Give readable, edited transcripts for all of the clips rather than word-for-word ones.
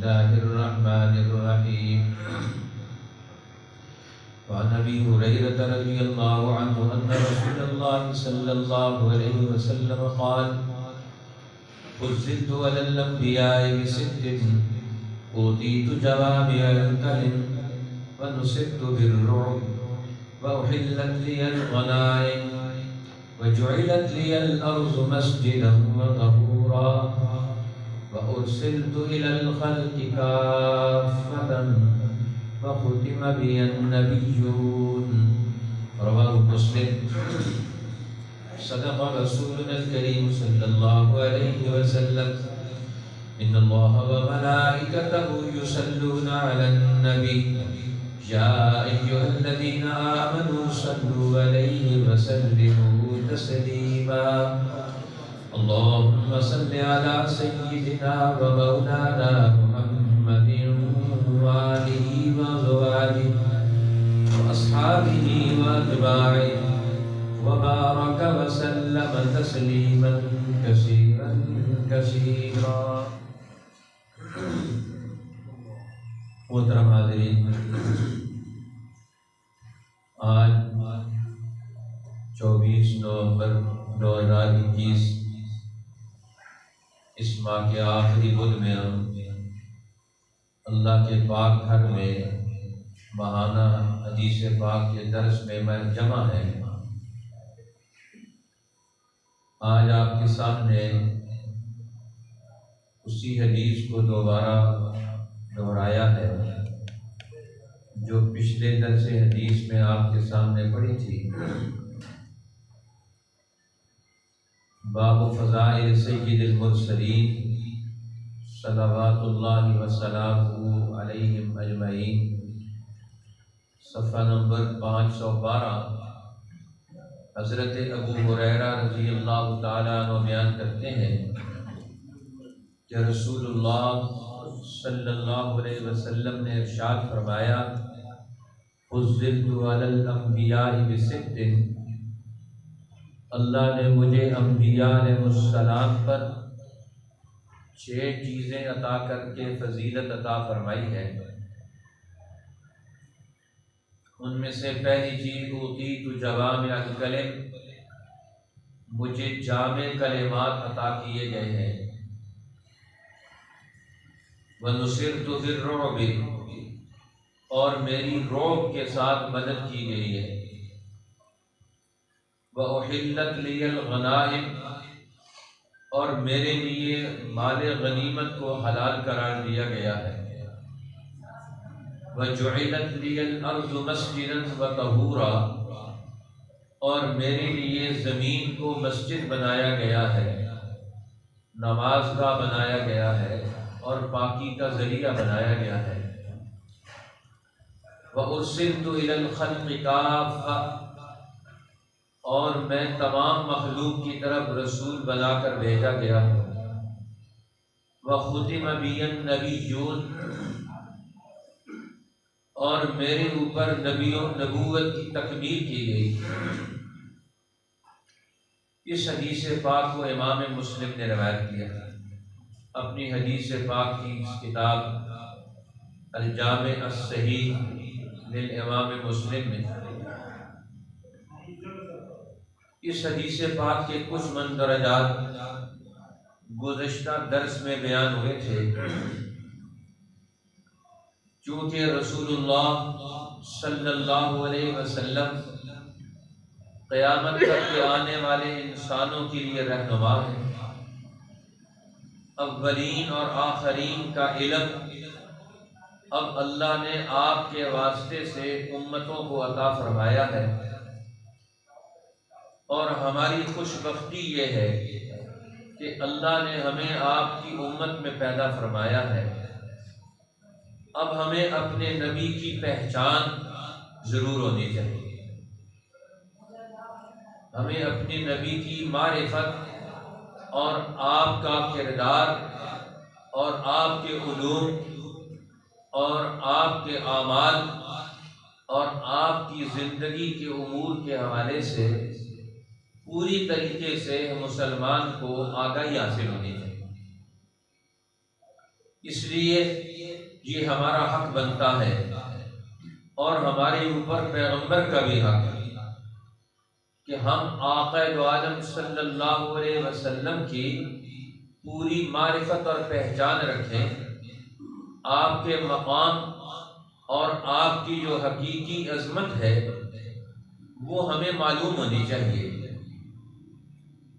الله الرحمن الرحيم. وعن أبي هريرة رضي الله عنه أن رسول الله صلى الله عليه وسلم قال: فضلت على الأنبياء بست: أوتيت جوامع الكلم ونصرت بالرعب وأحلت لي الغنائم وجعلت لي الأرض مسجدا وطهورا وأرسلت إلى الخلق كافة وختم بي النبيون. رواه مسلم. صدق رسولنا الكريم صلى الله عليه وسلم. إن الله وملائكته يصلون على النبي يا أيها الذين آمنوا صلوا عليه وسلموا تسليما. اللهم صل على سيدنا ومولانا محمد وآله وأزواجه وأصحابه وأتباعه وبارك وسلم تسليما كثيرا كثيرا. محترم حاضرین، آج 24 نومبر 2021 اس ماہ کے آخری بدھ میں ہم اللہ کے پاک گھر میں ماہانہ حدیث پاک کے درس میں جمع ہیں۔ آج آپ کے سامنے اسی حدیث کو دوبارہ دہرایا ہے جو پچھلے درس حدیث میں آپ کے سامنے پڑھی تھی۔ باب فضائل سید المرسلین صلوات اللہ وسلامہ علیہم اجمعین، صفحہ نمبر 512۔ حضرت ابو ہریرہ رضی اللہ تعالیٰ عنہ بیان کرتے ہیں کہ رسول اللہ صلی اللہ علیہ وسلم نے ارشاد فرمایا: فضلت علی الانبیاء بست، اللہ نے مجھے انبیاء علیہ السلام پر 6 چیزیں عطا کر کے فضیلت عطا فرمائی ہے۔ ان میں سے پہلی چیز اوتیت جوامع الکلم، مجھے جامع کلمات عطا کیے گئے ہیں۔ وَنُصِرْتُ بِالرُّعْبِ، اور میری رعب کے ساتھ مدد کی گئی ہے۔ وَأُحِلَّتْ لِيَ الْغَنَائِمُ، اور میرے لیے مال غنیمت کو حلال قرار دیا گیا ہے۔ وَجُعِلَتْ لِيَ الْأَرْضُ مَسْجِدًا وَطَهُورًا، اور میرے لیے زمین کو مسجد بنایا گیا ہے، نماز گاہ بنایا گیا ہے اور پاکی کا ذریعہ بنایا گیا ہے۔ وَأُرْسِلْتُ إِلَى الْخَلْقِ كَافَّةً، اور میں تمام مخلوق کی طرف رسول بنا کر بھیجا گیا ہوں۔ وَخُتِمَ بِيَ النَّبِيُّونَ، اور میرے اوپر نبوت کی تکمیل کی گئی۔ اس حدیث پاک کو امام مسلم نے روایت کیا ہے اپنی حدیث پاک کی اس کتاب الجامع الصحیح للامام مسلم میں۔ اس حدیث پاک کے کچھ مندرجات گزشتہ درس میں بیان ہوئے تھے۔ چونکہ رسول اللہ صلی اللہ علیہ وسلم قیامت تک کے آنے والے انسانوں کے لیے رہنما ہے، اولین اور آخرین کا علم اب اللہ نے آپ کے واسطے سے امتوں کو عطا فرمایا ہے، اور ہماری خوش بختی یہ ہے کہ اللہ نے ہمیں آپ کی امت میں پیدا فرمایا ہے۔ اب ہمیں اپنے نبی کی پہچان ضرور ہونی چاہیے، ہمیں اپنے نبی کی معرفت اور آپ کا کردار اور آپ کے علوم اور آپ کے اعمال اور آپ کی زندگی کے امور کے حوالے سے پوری طریقے سے مسلمان کو آگاہی حاصل ہونی چاہیے۔ اس لیے یہ ہمارا حق بنتا ہے اور ہمارے اوپر پیغمبر کا بھی حق ہے کہ ہم آقا دو عالم صلی اللہ علیہ وسلم کی پوری معرفت اور پہچان رکھیں، آپ کے مقام اور آپ کی جو حقیقی عظمت ہے وہ ہمیں معلوم ہونی چاہیے۔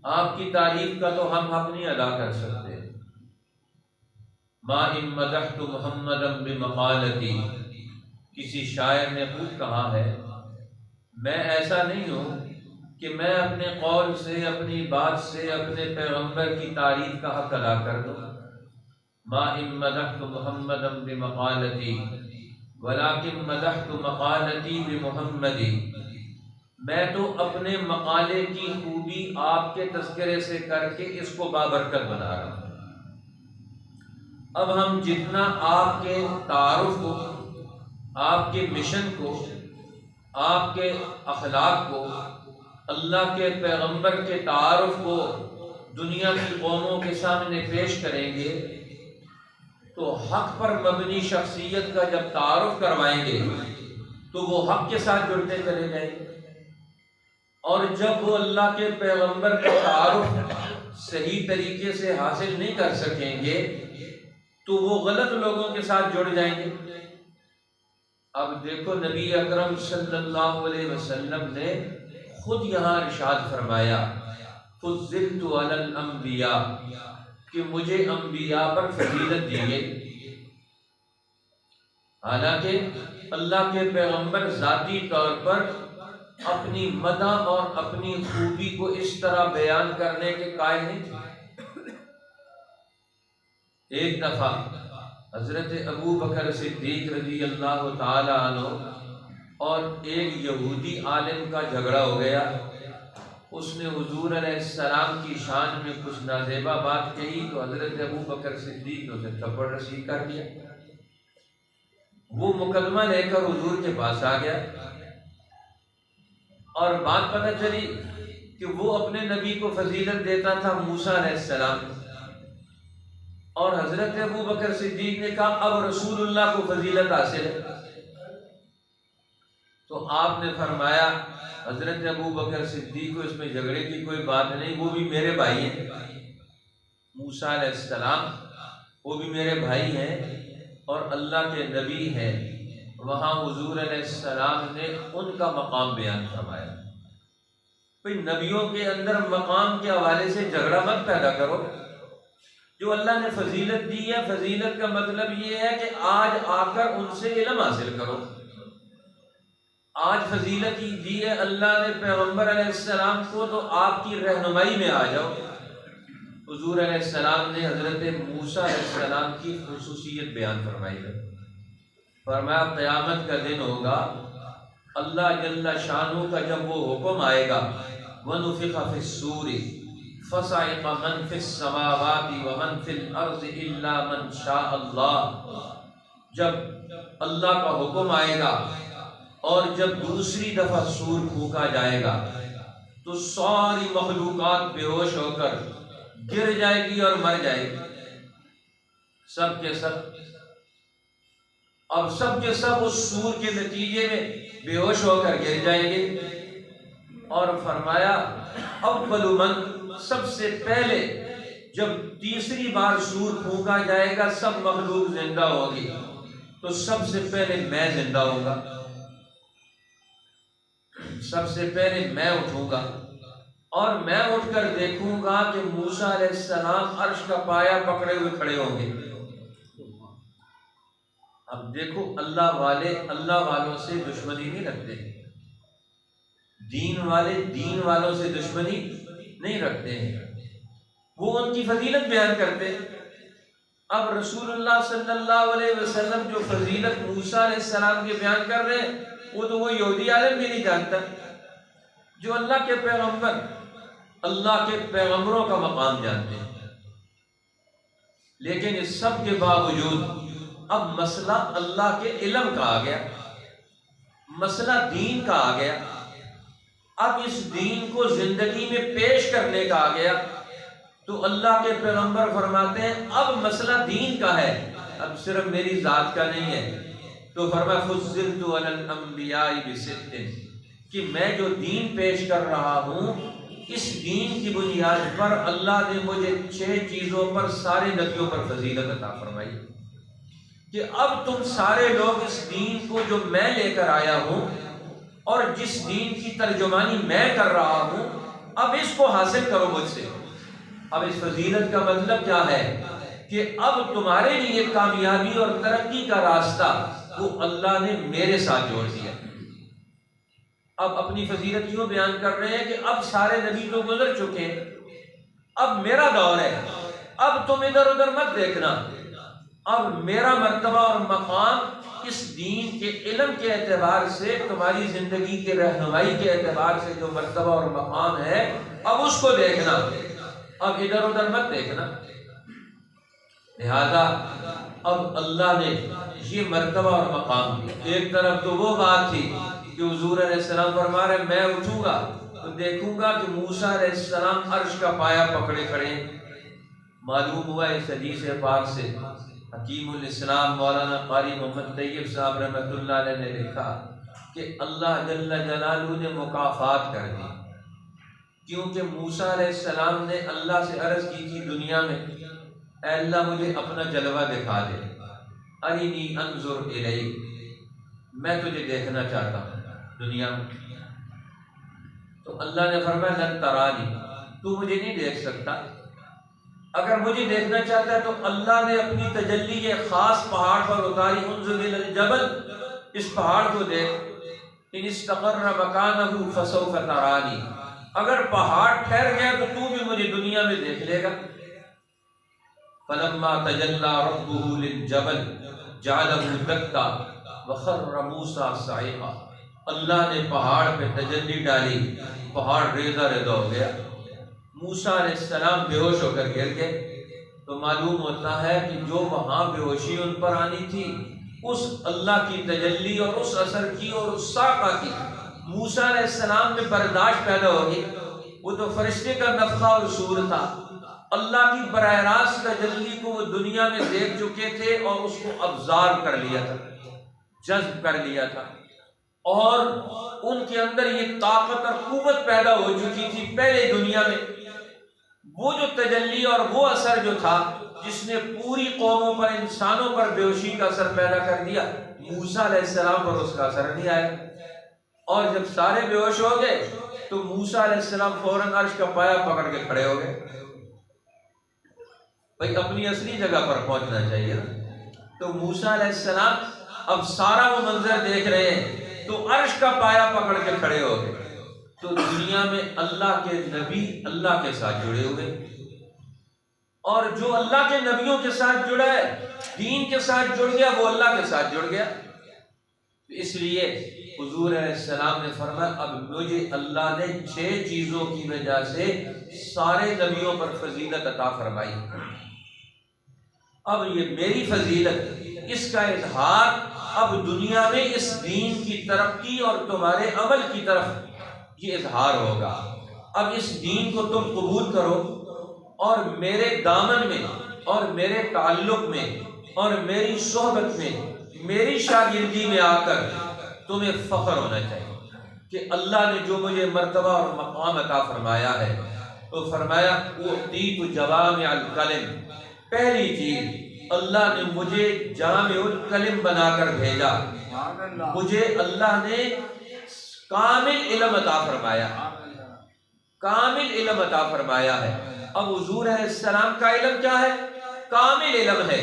آپ کی تعریف کا تو ہم حق نہیں ادا کر سکتے۔ ما ان مدحت محمدا بمقالتی، کسی شاعر نے خود کہا ہے میں ایسا نہیں ہوں کہ میں اپنے قول سے، اپنی بات سے اپنے پیغمبر کی تعریف کا حق ادا کر دوں۔ ما ان مدحت محمدا بمقالتی ولکن مدحت مقالتی بمحمد، میں تو اپنے مقالے کی خوبی آپ کے تذکرے سے کر کے اس کو بابرکت بنا رہا ہوں۔ اب ہم جتنا آپ کے تعارف کو، آپ کے مشن کو، آپ کے اخلاق کو، اللہ کے پیغمبر کے تعارف کو دنیا کی قوموں کے سامنے پیش کریں گے تو حق پر مبنی شخصیت کا جب تعارف کروائیں گے تو وہ حق کے ساتھ جڑتے چلے جائیں گے، اور جب وہ اللہ کے پیغمبر کا تعارف صحیح طریقے سے حاصل نہیں کر سکیں گے تو وہ غلط لوگوں کے ساتھ جڑ جائیں گے۔ اب دیکھو نبی اکرم صلی اللہ علیہ وسلم نے خود یہاں ارشاد فرمایا فضلت علی الانبیاء، کہ مجھے انبیاء پر فضیلت دی گئی۔ حالانکہ اللہ کے پیغمبر ذاتی طور پر اپنی مدح اور اپنی خوبی کو اس طرح بیان کرنے کے قائل نہیں تھے۔ ایک دفعہ حضرت ابو بکر صدیق رضی اللہ تعالی عنہ اور ایک یہودی عالم کا جھگڑا ہو گیا۔ اس نے حضور علیہ السلام کی شان میں کچھ نازیبا بات کہی تو حضرت ابو بکر صدیق نے اسے تھپڑ رسید کر دیا۔ وہ مقدمہ لے کر حضور کے پاس آ گیا اور بات پتہ چلی کہ وہ اپنے نبی کو فضیلت دیتا تھا موسیٰ علیہ السلام، اور حضرت ابو بکر صدیق نے کہا اب رسول اللہ کو فضیلت حاصل ہے۔ تو آپ نے فرمایا حضرت ابو بکر صدیق کو اس میں جھگڑے کی کوئی بات نہیں، وہ بھی میرے بھائی ہیں، موسیٰ علیہ السلام وہ بھی میرے بھائی ہیں اور اللہ کے نبی ہیں۔ وہاں حضور علیہ السلام نے ان کا مقام بیان فرمایا۔ بھئی نبیوں کے اندر مقام کے حوالے سے جھگڑا مت پیدا کرو۔ جو اللہ نے فضیلت دی ہے، فضیلت کا مطلب یہ ہے کہ آج آ کر ان سے علم حاصل کرو۔ آج فضیلت دی ہے اللہ نے پیغمبر علیہ السلام کو، تو آپ کی رہنمائی میں آ جاؤ۔ حضور علیہ السلام نے حضرت موسیٰ علیہ السلام کی خصوصیت بیان فرمائی ہے۔ فرمایا قیامت کا دن ہوگا، اللہ جل شانہ کا جب وہ حکم آئے گا وَنُفِخَ فِي الصُّورِ فَصَعِقَ مَنْ فِي السَّمَاوَاتِ وَمَنْ فِي الْأَرْضِ إِلَّا مَنْ شَاءَ اللَّهُ، جب اللہ کا حکم آئے گا اور جب دوسری دفعہ سور پھونکا جائے گا تو ساری مخلوقات بے ہوش ہو کر گر جائے گی اور مر جائے گی، سب کے سب۔ اب سب کے سب اس سور کے نتیجے میں بے ہوش ہو کر گر جائیں گے، اور فرمایا اول من، سب سے پہلے جب تیسری بار سور پھونکا جائے گا سب مخلوق زندہ ہوگی تو سب سے پہلے میں زندہ ہوں گا، سب سے پہلے میں اٹھوں گا اور میں اٹھ کر دیکھوں گا کہ موسیٰ علیہ السلام عرش کا پایا پکڑے ہوئے کھڑے ہوں گے۔ اب دیکھو اللہ والے اللہ والوں سے دشمنی نہیں رکھتے، دین والے دین والوں سے دشمنی نہیں رکھتے ہیں، وہ ان کی فضیلت بیان کرتے ہیں۔ اب رسول اللہ صلی اللہ علیہ وسلم جو فضیلت موسیٰ علیہ السلام کے بیان کر رہے ہیں وہ تو وہ یہودی عالم بھی نہیں جانتا۔ جو اللہ کے پیغمبر اللہ کے پیغمبروں کا مقام جانتے ہیں، لیکن اس سب کے باوجود اب مسئلہ اللہ کے علم کا آ گیا، مسئلہ دین کا آ گیا، اب اس دین کو زندگی میں پیش کرنے کا آ گیا۔ تو اللہ کے پیغمبر فرماتے ہیں اب مسئلہ دین کا ہے، اب صرف میری ذات کا نہیں ہے۔ تو فرمایا فضلت علی الانبیاء بست، کہ میں جو دین پیش کر رہا ہوں اس دین کی بنیاد پر اللہ نے مجھے 6 چیزوں پر سارے نبیوں پر فضیلت عطا فرمائی، کہ اب تم سارے لوگ اس دین کو جو میں لے کر آیا ہوں اور جس دین کی ترجمانی میں کر رہا ہوں، اب اس کو حاصل کرو مجھ سے۔ اب اس فضیلت کا مطلب کیا ہے کہ اب تمہارے لیے کامیابی اور ترقی کا راستہ وہ اللہ نے میرے ساتھ جوڑ دیا۔ اب اپنی فضیلت کیوں بیان کر رہے ہیں کہ اب سارے نبی تو گزر چکے ہیں، اب میرا دور ہے، اب تم ادھر ادھر مت دیکھنا، اب میرا مرتبہ اور مقام اس دین کے علم کے اعتبار سے، تمہاری زندگی کے رہنمائی کے اعتبار سے جو مرتبہ اور مقام ہے اب اس کو دیکھنا، اب ادھر ادھر مت دیکھنا۔ لہذا اب اللہ نے یہ مرتبہ اور مقام دیا۔ ایک طرف تو وہ بات تھی کہ حضور علیہ السلام فرما رہے میں اٹھوں گا تو دیکھوں گا کہ موسیٰ علیہ السلام عرش کا پایا پکڑے کھڑے ہیں۔ معلوم ہوا اس حدیث پاک سے، حکیم الاسلام مولانا قاری محمد طیب صاحب رحمۃ اللہ علیہ نے لکھا کہ اللہ جل جلالہ نے مکافات کر دی، کیونکہ موسیٰ علیہ السلام نے اللہ سے عرض کی تھی دنیا میں، اے اللہ مجھے اپنا جلوہ دکھا دے، ارنی انظر الیک، میں تجھے دیکھنا چاہتا ہوں دنیا میں۔ تو اللہ نے فرمایا لن ترانی، تو مجھے نہیں دیکھ سکتا۔ اگر مجھے دیکھنا چاہتا ہے تو اللہ نے اپنی تجلی یہ خاص پہاڑ پر اتاری، انظر الی الجبل، اس پہاڑ کو دیکھ، ان استقر مکانہ فسوف ترانی، اگر پہاڑ ٹھہر گیا تو بھی مجھے دنیا میں دیکھ لے گا۔ فلما تجلی ربہ للجبل جعلہ دکا وخر موسیٰ صعقا، اللہ نے پہاڑ پہ تجلی ڈالی، پہاڑ ریزہ ریزہ ہو گیا، موسیٰ علیہ السلام بے ہوش ہو کر گر گئے۔ تو معلوم ہوتا ہے کہ جو وہاں بے ہوشی ان پر آنی تھی اس اللہ کی تجلی اور اس اثر کی اور اس ساقہ کی موسیٰ علیہ السلام میں برداشت پیدا ہوگی۔ وہ تو فرشتے کا نفخہ اور سور تھا، اللہ کی براہ راست تجلی کو وہ دنیا میں دیکھ چکے تھے اور اس کو ابزارب کر لیا تھا، جذب کر لیا تھا، اور ان کے اندر یہ طاقت اور قوت پیدا ہو چکی تھی پہلے دنیا میں۔ وہ جو تجلی اور وہ اثر جو تھا جس نے پوری قوموں پر، انسانوں پر بے ہوشی کا اثر پیدا کر دیا، موسیٰ علیہ السلام پر اس کا اثر نہیں آیا۔ اور جب سارے بے ہوش ہو گئے تو موسیٰ علیہ السلام فوراً عرش کا پایا پکڑ کے کھڑے ہو گئے۔ بھائی اپنی اصلی جگہ پر پہنچنا چاہیے نا۔ تو موسیٰ علیہ السلام اب سارا وہ منظر دیکھ رہے ہیں تو عرش کا پایا پکڑ کے کھڑے ہو گئے۔ تو دنیا میں اللہ کے نبی اللہ کے ساتھ جڑے ہوئے، اور جو اللہ کے نبیوں کے ساتھ جڑا ہے، دین کے ساتھ جڑ گیا، وہ اللہ کے ساتھ جڑ گیا۔ اس لیے حضور علیہ السلام نے فرمایا اب مجھے اللہ نے 6 چیزوں کی وجہ سے سارے نبیوں پر فضیلت عطا فرمائی، اب یہ میری فضیلت، اس کا اظہار اب دنیا میں اس دین کی ترقی اور تمہارے عمل کی طرف یہ اظہار ہوگا۔ اب اس دین کو تم قبول کرو اور میرے دامن میں اور میرے تعلق میں اور میری صحبت میں، میری شاگردی میں آ کر تمہیں فخر ہونا چاہیے کہ اللہ نے جو مجھے مرتبہ اور مقام عطا فرمایا ہے۔ تو فرمایا اعطیت جوامع الکلم، پہلی چیز اللہ نے مجھے جامع الکلم بنا کر بھیجا، مجھے اللہ نے کامل علم عطا فرمایا، کامل علم عطا فرمایا ہے۔ اب حضور علیہ السلام کا علم کیا ہے؟ کامل علم ہے۔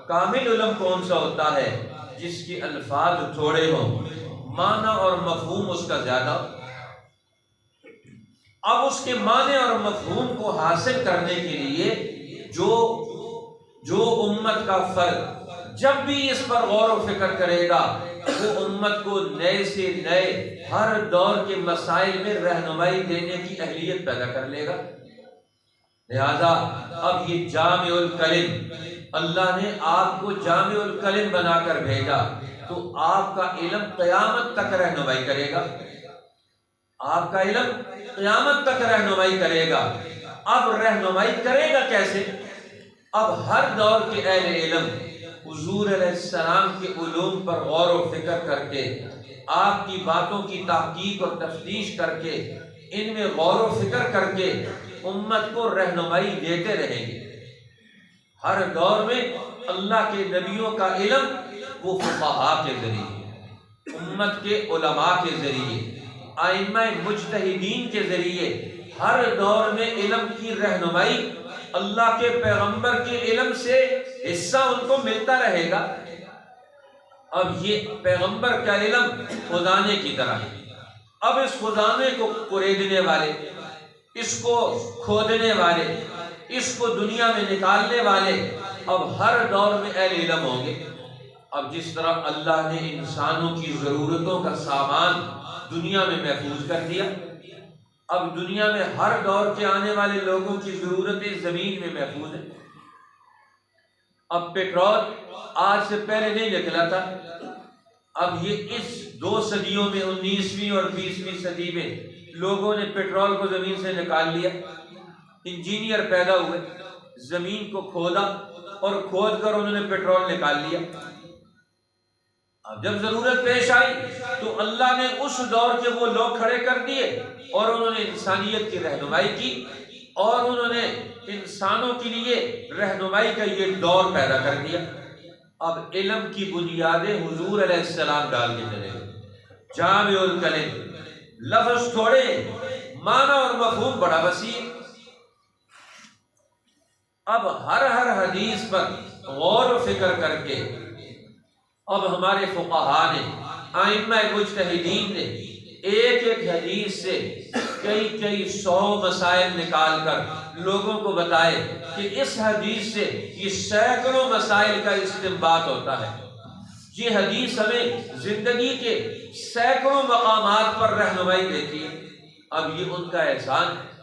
کامل علم کون سا ہوتا ہے؟ جس کے الفاظ تھوڑے ہوں، معنی اور مفہوم اس کا زیادہ ہو۔ اب اس کے معنی اور مفہوم کو حاصل کرنے کے لیے جو امت کا فرد جب بھی اس پر غور و فکر کرے گا وہ امت کو نئے سے نئے ہر دور کے مسائل میں رہنمائی دینے کی اہلیت پیدا کر لے گا۔ لہذا اب یہ جامع الکلم، اللہ نے آپ کو جامع الکلم بنا کر بھیجا تو آپ کا علم قیامت تک رہنمائی کرے گا، آپ کا علم قیامت تک رہنمائی کرے گا۔ اب رہنمائی کرے گا کیسے؟ اب ہر دور کے اہل علم حضور علیہ السلام کے علوم پر غور و فکر کر کے، آپ کی باتوں کی تحقیق اور تفتیش کر کے، ان میں غور و فکر کر کے امت کو رہنمائی دیتے رہیں گے۔ ہر دور میں اللہ کے نبیوں کا علم وہ فقہاء کے ذریعے، امت کے علماء کے ذریعے، ائمہ مجتہدین کے ذریعے ہر دور میں علم کی رہنمائی اللہ کے پیغمبر کے علم سے حصہ ان کو ملتا رہے گا۔ اب یہ پیغمبر کا علم خزانے کی طرح ہے، اب اس خزانے کو کریدنے والے، اس کو کھودنے والے، اس کو دنیا میں نکالنے والے اب ہر دور میں اہل علم ہوں گے۔ اب جس طرح اللہ نے انسانوں کی ضرورتوں کا سامان دنیا میں محفوظ کر دیا، اب دنیا میں ہر دور کے آنے والے لوگوں کی ضرورتیں زمین میں محفوظ ہیں۔ اب پیٹرول آج سے پہلے نہیں نکلا تھا، اب یہ اس 2 صدیوں میں 19ویں اور 20ویں صدی میں لوگوں نے پیٹرول کو زمین سے نکال لیا۔ انجینئر پیدا ہوئے، زمین کو کھودا اور کھود کر انہوں نے پیٹرول نکال لیا۔ اب جب ضرورت پیش آئی تو اللہ نے اس دور کے وہ لوگ کھڑے کر دیے اور انہوں نے انسانیت کی رہنمائی کی، اور انہوں نے انسانوں کے لیے رہنمائی کا یہ دور پیدا کر دیا۔ اب علم کی بنیادیں حضور علیہ السلام ڈال کے چلے گئے۔ جامع الکلم، لفظ تھوڑے، معنی اور مفہوم بڑا وسیع۔ اب ہر حدیث پر غور و فکر کر کے اب ہمارے فقہاء نے، ائمہ مجتہدین نے ایک ایک حدیث سے کئی 100 مسائل نکال کر لوگوں کو بتائے کہ اس حدیث سے یہ سینکڑوں مسائل کا استنباط ہوتا ہے۔ یہ حدیث ہمیں زندگی کے سینکڑوں مقامات پر رہنمائی دیتی ہے۔ اب یہ ان کا احسان ہے۔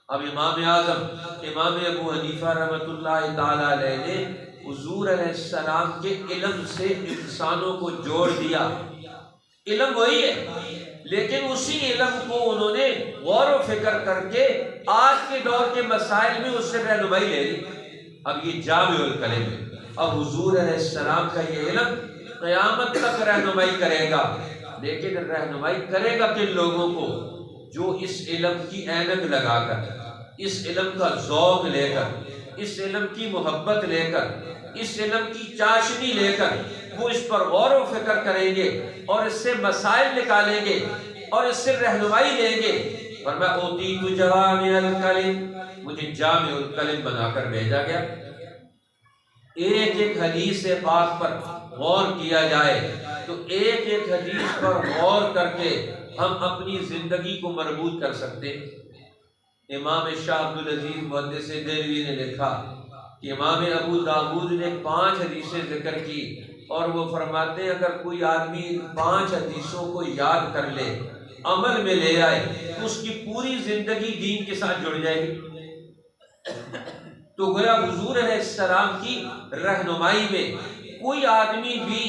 اب امام اعظم امام ابو حنیفہ رحمۃ اللہ تعالی علیہ نے حضور علیہ السلام کے علم سے انسانوں کو جوڑ دیا۔ علم وہی ہے، لیکن اسی علم کو انہوں نے غور و فکر کر کے آج کے دور کے مسائل میں اس سے رہنمائی لے لی۔ اب یہ جامع الکلم ہے۔ اب حضور علیہ السلام کا یہ علم قیامت تک رہنمائی کرے گا، لیکن رہنمائی کرے گا کن لوگوں کو؟ جو اس علم کی اینک لگا کر، اس علم کا ذوق لے کر، اس علم کی محبت لے کر، اس علم کی چاشنی لے کر وہ اس پر غور و فکر کریں گے اور اس سے مسائل نکالیں گے اور اس سے رہنمائی لیں گے۔ فرمایا اوتیت جوامع الکلم، مجھے جامع الکلم بنا کر بھیجا گیا۔ ایک ایک حدیث پاک پر غور کیا جائے تو ایک ایک حدیث پر غور کر کے ہم اپنی زندگی کو مربوط کر سکتے ہیں۔ امام شاہ عبدالعزیز محدث دہلوی نے لکھا کہ امام ابو داؤد نے 5 حدیثیں ذکر کی، اور وہ فرماتے ہیں اگر کوئی آدمی 5 حدیثوں کو یاد کر لے، عمل میں لے آئے، تو اس کی پوری زندگی دین کے ساتھ جڑ جائے گی۔ تو گویا حضور علیہ السلام کی رہنمائی میں کوئی آدمی بھی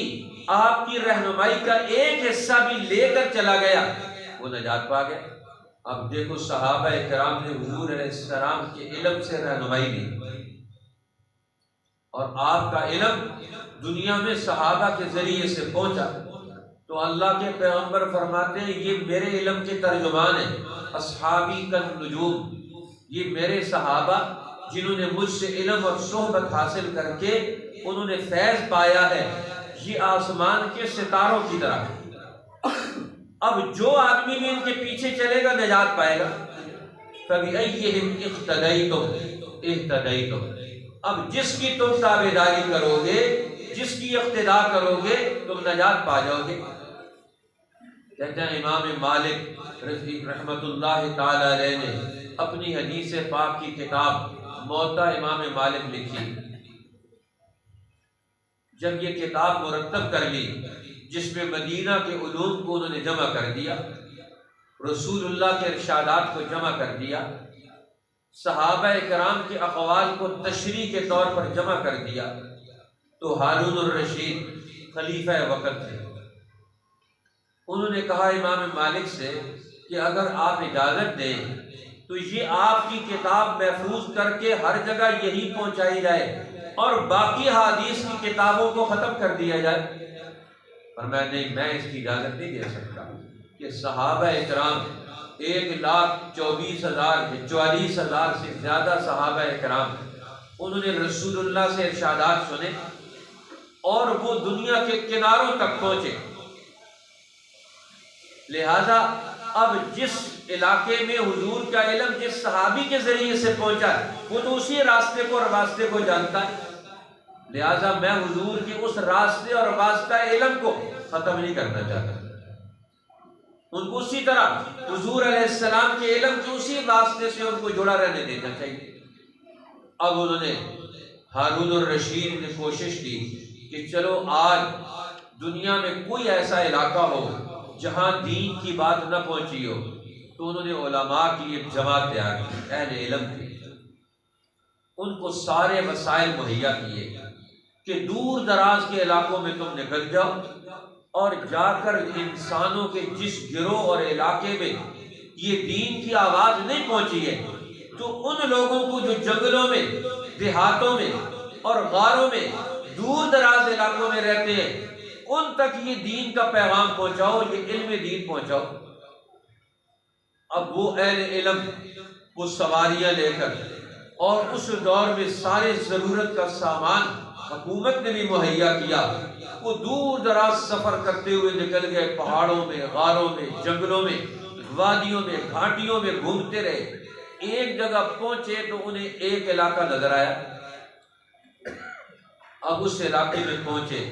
آپ کی رہنمائی کا ایک حصہ بھی لے کر چلا گیا، وہ نجات پا گیا۔ اب دیکھو صحابہ کرام نے حضور علیہ السلام کے علم سے رہنمائی لی، اور آپ کا علم دنیا میں صحابہ کے ذریعے سے پہنچا، تو اللہ کے پیغمبر فرماتے ہیں یہ میرے علم کے ترجمان ہیں، اصحابی کالنجوم، یہ میرے صحابہ جنہوں نے مجھ سے علم اور صحبت حاصل کر کے انہوں نے فیض پایا ہے، یہ آسمان کے ستاروں کی طرح ہے۔ اب جو آدمی بھی ان کے پیچھے چلے گا نجات پائے گا۔ فَبِأَيِّهِمْ اقْتَدَيْتُمْ اهْتَدَيْتُمْ، اب جس کی تم تابعداری کرو گے، جس کی اقتداء کرو گے، تم نجات پا جاؤ گے۔ کہتے ہیں امام مالک رحمۃ اللہ تعالی علیہ نے اپنی حدیث پاک کی کتاب موطا امام مالک لکھی۔ جب یہ کتاب مرتب کر لی، جس میں مدینہ کے علوم کو انہوں نے جمع کر دیا، رسول اللہ کے ارشادات کو جمع کر دیا، صحابہ کرام کے اقوال کو تشریح کے طور پر جمع کر دیا، تو ہارون الرشید خلیفہ وقت تھے، انہوں نے کہا امام مالک سے کہ اگر آپ اجازت دیں تو یہ آپ کی کتاب محفوظ کر کے ہر جگہ یہی پہنچائی جائے اور باقی حدیث کی کتابوں کو ختم کر دیا جائے۔ اور میں اس کی اجازت نہیں دے سکتا کہ صحابہ اکرام 1,24,000 44,000 سے زیادہ صحابہ اکرام انہوں نے رسول اللہ سے ارشادات سنے اور وہ دنیا کے کناروں تک پہنچے۔ لہذا اب جس علاقے میں حضور کا علم جس صحابی کے ذریعے سے پہنچا وہ تو اسی راستے کو جانتا ہے، لہذا میں حضور کی اس راستے اور واسطہ علم کو ختم نہیں کرنا چاہتا، ان کو اسی طرح حضور علیہ السلام کے علم کے اسی واسطے سے ان کو جڑا رہنے دینا چاہیے۔ اب انہوں نے ہارون الرشید نے کوشش کی کہ چلو آج دنیا میں کوئی ایسا علاقہ ہو جہاں دین کی بات نہ پہنچی ہو، تو انہوں نے علماء کی ایک جماعت تیار کی، اہل علم کی، ان کو سارے وسائل مہیا کیے کہ دور دراز کے علاقوں میں تم نکل جاؤ اور جا کر انسانوں کے جس گروہ اور علاقے میں یہ دین کی آواز نہیں پہنچی ہے تو ان لوگوں کو جو جنگلوں میں، دیہاتوں میں اور غاروں میں دور دراز علاقوں میں رہتے ہیں ان تک یہ دین کا پیغام پہنچاؤ، یہ علم دین پہنچاؤ۔ اب وہ اہل علم وہ سواریاں لے کر، اور اس دور میں سارے ضرورت کا سامان حکومت نے بھی مہیا کیا، وہ دور دراز سفر کرتے ہوئے نکل گئے، پہاڑوں میں، غاروں میں، جنگلوں میں، وادیوں میں، گھاٹیوں میں گھومتے رہے۔ ایک جگہ پہنچے تو انہیں ایک علاقہ نظر آیا۔ اب اس علاقے میں پہنچے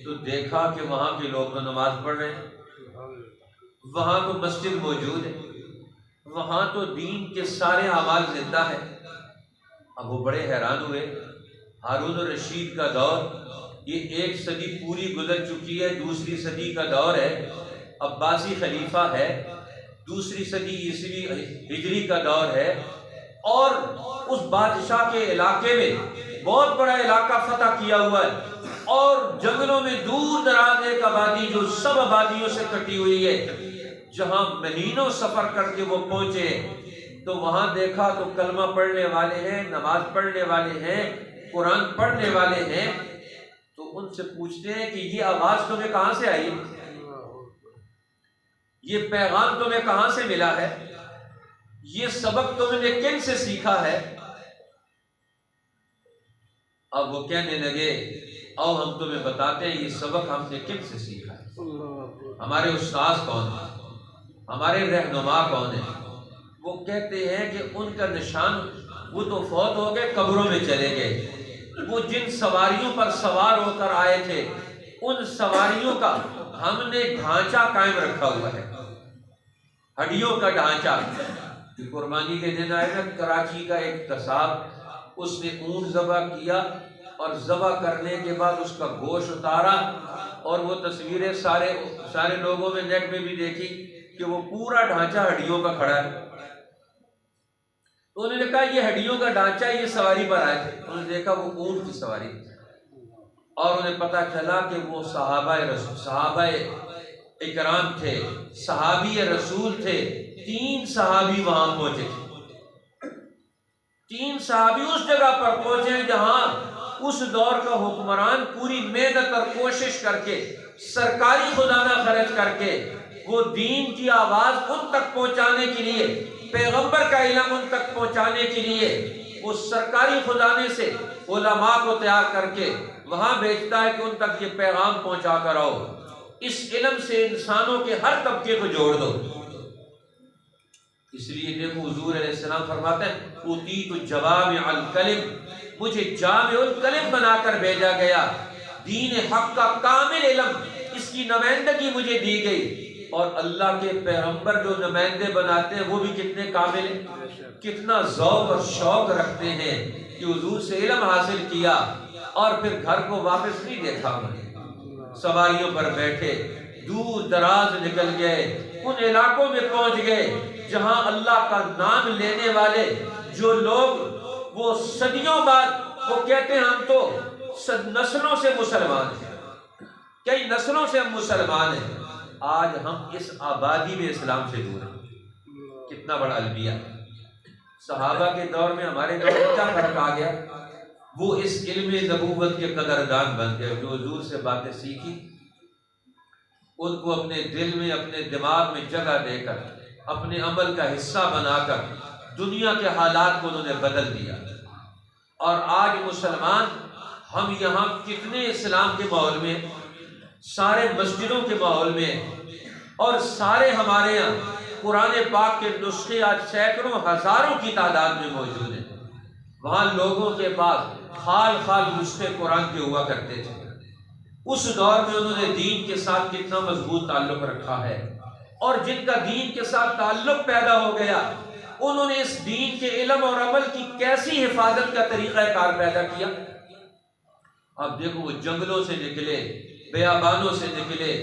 تو دیکھا کہ وہاں کے لوگ تو نماز پڑھ رہے ہیں، وہاں تو مسجد موجود ہے، وہاں تو دین کے سارے اعمال زندہ ہیں۔ اب وہ بڑے حیران ہوئے۔ ہارون الرشید کا دور یہ 1 صدی پوری گزر چکی ہے، دوسری صدی کا دور ہے، عباسی خلیفہ ہے، دوسری صدی عیسوی ہجری کا دور ہے، اور اس بادشاہ کے علاقے میں بہت بڑا علاقہ فتح کیا ہوا ہے، اور جنگلوں میں دور دراز ایک آبادی جو سب آبادیوں سے کٹی ہوئی ہے، جہاں مہینوں سفر کر کے وہ پہنچے تو وہاں دیکھا تو کلمہ پڑھنے والے ہیں، نماز پڑھنے والے ہیں، قرآن پڑھنے والے ہیں۔ تو ان سے پوچھتے ہیں کہ یہ آواز تمہیں کہاں سے آئی، یہ پیغام تمہیں کہاں سے ملا ہے، یہ سبق تم نے کن سے سیکھا ہے؟ اب وہ کہنے لگے آؤ ہم تمہیں بتاتے ہیں یہ سبق ہم نے کن سے سیکھا ہے، ہمارے استاذ کون ہیں، ہمارے رہنما کون ہیں؟ وہ کہتے ہیں کہ ان کا نشان، وہ تو فوت ہو گئے، قبروں میں چلے گئے، وہ جن سواریوں پر سوار ہو کر آئے تھے ان سواریوں کا ہم نے ڈھانچہ قائم رکھا ہوا ہے، ہڈیوں کا ڈھانچہ۔ قربانی کے دن آئے نا، کراچی کا ایک قصاب، اس نے اونٹ ذبح کیا اور ذبح کرنے کے بعد اس کا گوشت اتارا، اور وہ تصویریں سارے لوگوں میں نیٹ میں بھی دیکھی کہ وہ پورا ڈھانچہ ہڈیوں کا کھڑا ہے۔ تو انہوں نے کہا یہ ہڈیوں کا ڈھانچہ، یہ سواری پر آئے تھے، انہوں نے دیکھا وہ اونٹ کی سواری، اور انہیں پتا چلا کہ وہ صحابہ اکرام تھے، صحابی رسول تھے۔ 3 صحابی وہاں پہنچے تھے، 3 صحابی اس جگہ پر پہنچے جہاں اس دور کا حکمران پوری محنت اور کوشش کر کے، سرکاری خزانہ خرچ کر کے، وہ دین کی آواز ان تک پہنچانے کے لیے، پیغمبر کا علم ان تک پہنچانے کے لیے، وہ سرکاری خزانے سے علماء کو تیار کر کے وہاں بھیجتا ہے کہ ان تک یہ پیغام پہنچا کر آؤ، اس علم سے انسانوں کے ہر طبقے کو جوڑ دو۔ اس لیے دیکھو حضور علیہ السلام فرماتے ہیں اوتیت جوامع الکلم، مجھے جامع الکلم بنا کر بھیجا گیا، دین حق کا کامل علم، اس کی نمائندگی مجھے دی گئی۔ اور اللہ کے پیغمبر جو نمائندے بناتے ہیں وہ بھی کتنے کامل ہیں، کتنا ذوق اور شوق رکھتے ہیں کہ حضور سے علم حاصل کیا اور پھر گھر کو واپس نہیں دیکھا، انہیں سواریوں پر بیٹھے دور دراز نکل گئے، ان علاقوں میں پہنچ گئے جہاں اللہ کا نام لینے والے جو لوگ وہ صدیوں بعد وہ کہتے ہیں ہم تو نسلوں سے مسلمان ہیں، کئی نسلوں سے ہم مسلمان ہیں، آج ہم اس آبادی میں اسلام سے دور ہیں۔ کتنا بڑا المیہ، صحابہ کے دور میں ہمارے دور میں کیا فرق آ گیا؟ وہ اس علم نبوت کے قدردان بن گئے، جو حضور سے باتیں سیکھی ان کو اپنے دل میں، اپنے دماغ میں جگہ دے کر، اپنے عمل کا حصہ بنا کر دنیا کے حالات کو انہوں نے بدل دیا۔ اور آج مسلمان ہم یہاں کتنے اسلام کے ماحول میں، سارے مسجدوں کے ماحول میں، اور سارے ہمارے یہاں قرآن پاک کے نسخے آج سینکڑوں ہزاروں کی تعداد میں موجود ہیں۔ وہاں لوگوں کے پاس خال خال نسخے قرآن کے ہوا کرتے تھے۔ اس دور میں انہوں نے دین کے ساتھ کتنا مضبوط تعلق رکھا ہے، اور جن کا دین کے ساتھ تعلق پیدا ہو گیا انہوں نے اس دین کے علم اور عمل کی کیسی حفاظت کا طریقہ کار پیدا کیا۔ اب دیکھو، وہ جنگلوں سے نکلے، بیابانوں سے نکلے،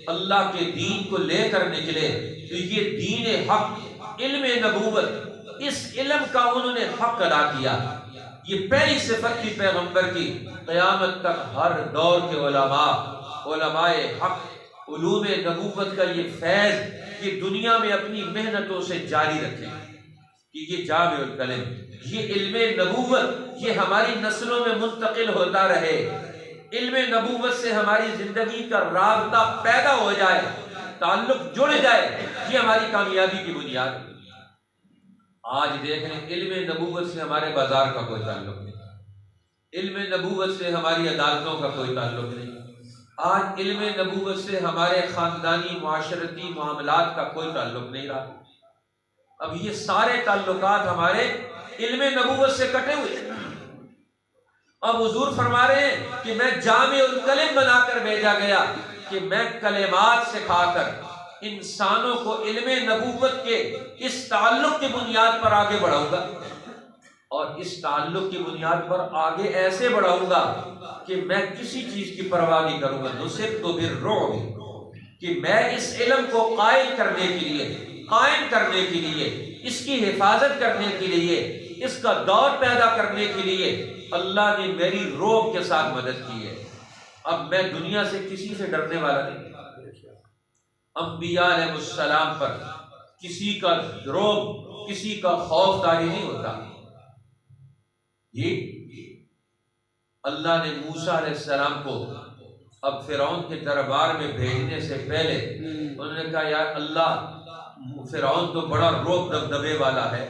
اللہ کے دین کو لے کر نکلے، تو یہ دین حق، علم نبوت، اس علم کا انہوں نے حق ادا کیا۔ یہ پہلی صفت تھی پیغمبر کی، قیامت تک ہر دور کے علماء حق علوم نبوت کا یہ فیض یہ دنیا میں اپنی محنتوں سے جاری رکھیں کہ یہ جامع الکلم، یہ علم نبوت یہ ہماری نسلوں میں منتقل ہوتا رہے، علم نبوت سے ہماری زندگی کا رابطہ پیدا ہو جائے، تعلق جڑ جائے، یہ ہماری کامیابی کی بنیاد۔ آج دیکھ لیں، علم نبوت سے ہمارے بازار کا کوئی تعلق نہیں، علم نبوت سے ہماری عدالتوں کا کوئی تعلق نہیں، آج علم نبوت سے ہمارے خاندانی معاشرتی معاملات کا کوئی تعلق نہیں رہا۔ اب یہ سارے تعلقات ہمارے علم نبوت سے کٹے ہوئے۔ اب حضور فرما رہے ہیں کہ میں جامع الکلم بنا کر بھیجا گیا کہ میں کلمات سکھا کر انسانوں کو علم نبوت کے اس تعلق کی بنیاد پر آگے بڑھاؤں گا، اور اس تعلق کی بنیاد پر آگے ایسے بڑھاؤں گا کہ میں کسی چیز کی پرواہ نہیں کروں گا، نصرت بالرعب، کہ میں اس علم کو قائم کرنے کے لیے، قائم کرنے کے لیے، اس کی حفاظت کرنے کے لیے، اس کا دور پیدا کرنے کے لیے اللہ نے میری رعب کے ساتھ مدد کی ہے۔ اب میں دنیا سے کسی سے ڈرنے والا نہیں، انبیاء علیہ السلام پر کسی کا رعب، کسی کا خوف طاری نہیں ہوتا۔ یہ اللہ نے موسیٰ علیہ السلام کو اب فرعون کے دربار میں بھیجنے سے پہلے انہوں نے کہا، یار اللہ، فرعون تو بڑا رعب دبدبے والا ہے،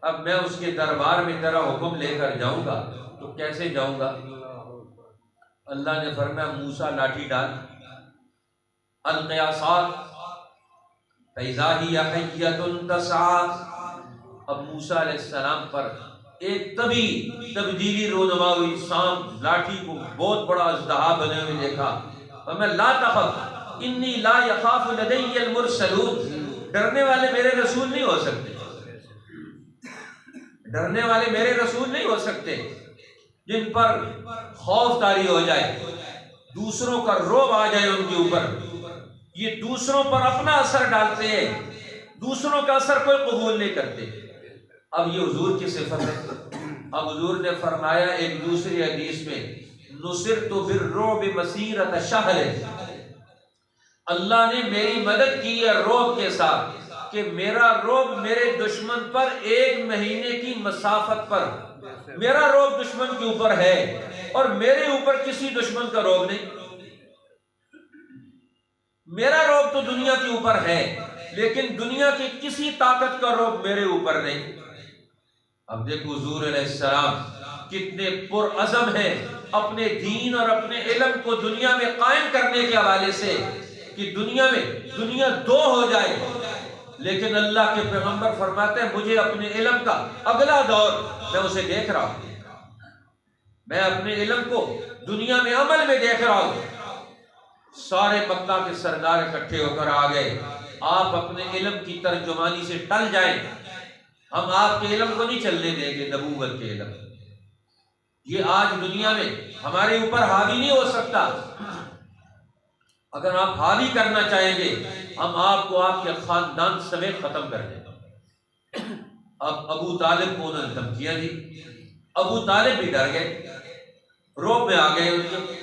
اب میں اس کے دربار میں تیرا حکم لے کر جاؤں گا تو کیسے جاؤں گا؟ اللہ نے فرمایا، موسیٰ لاٹھی ڈال، القی عصاک فاذا ہی حیۃ تسعیٰ۔ اب موسیٰ علیہ السلام پر ایک طبی تبدیلی رونما ہوئی، سانپ لاٹھی کو بہت بڑا اژدہا بنے ہوئے دیکھا، اور میں لا تخف انی لا یخاف لدی المرسلون، ڈرنے والے میرے رسول نہیں ہو سکتے، ڈرنے والے میرے رسول نہیں ہو سکتے جن پر خوف طاری ہو جائے، دوسروں کا رعب آ جائے ان کے اوپر، یہ دوسروں پر اپنا اثر ڈالتے ہیں، دوسروں کا اثر کوئی قبول نہیں کرتے۔ اب یہ حضور کی صفت ہے۔ اب حضور نے فرمایا ایک دوسری حدیث میں، نصرت بالرعب مسیرۃ شہر، اللہ نے میری مدد کی ہے رعب کے ساتھ، کہ میرا رعب میرے دشمن پر 1 مہینے کی مسافت پر، میرا رعب دشمن کے اوپر ہے، اور میرے اوپر کسی دشمن کا رعب نہیں۔ میرا رعب تو دنیا کے اوپر ہے، لیکن دنیا کی کسی طاقت کا رعب میرے اوپر نہیں۔ اب دیکھو حضور علیہ السلام کتنے پرعزم ہیں اپنے دین اور اپنے علم کو دنیا میں قائم کرنے کے حوالے سے، کہ دنیا دو ہو جائے، لیکن اللہ کے پیغمبر فرماتے ہیں مجھے اپنے علم کا اگلا دور میں اسے دیکھ رہا ہوں، میں اپنے علم کو دنیا میں عمل میں دیکھ رہا ہوں۔ سارے مکہ کے سردار اکٹھے ہو کر آ گئے، آپ اپنے علم کی ترجمانی سے ٹل جائیں، ہم آپ کے علم کو نہیں چلنے دیں گے، نبوت کے علم یہ آج دنیا میں ہمارے اوپر حاوی نہیں ہو سکتا۔ اگر آپ حاوی کرنا چاہیں گے ہم آپ کو آپ کے خاندان سمیت ختم کر دیں گے۔ اب ابو طالب کو انہوں نے دھمکیاں دی، ابو طالب بھی ڈر گئے، رعب میں آ گئے ان کے،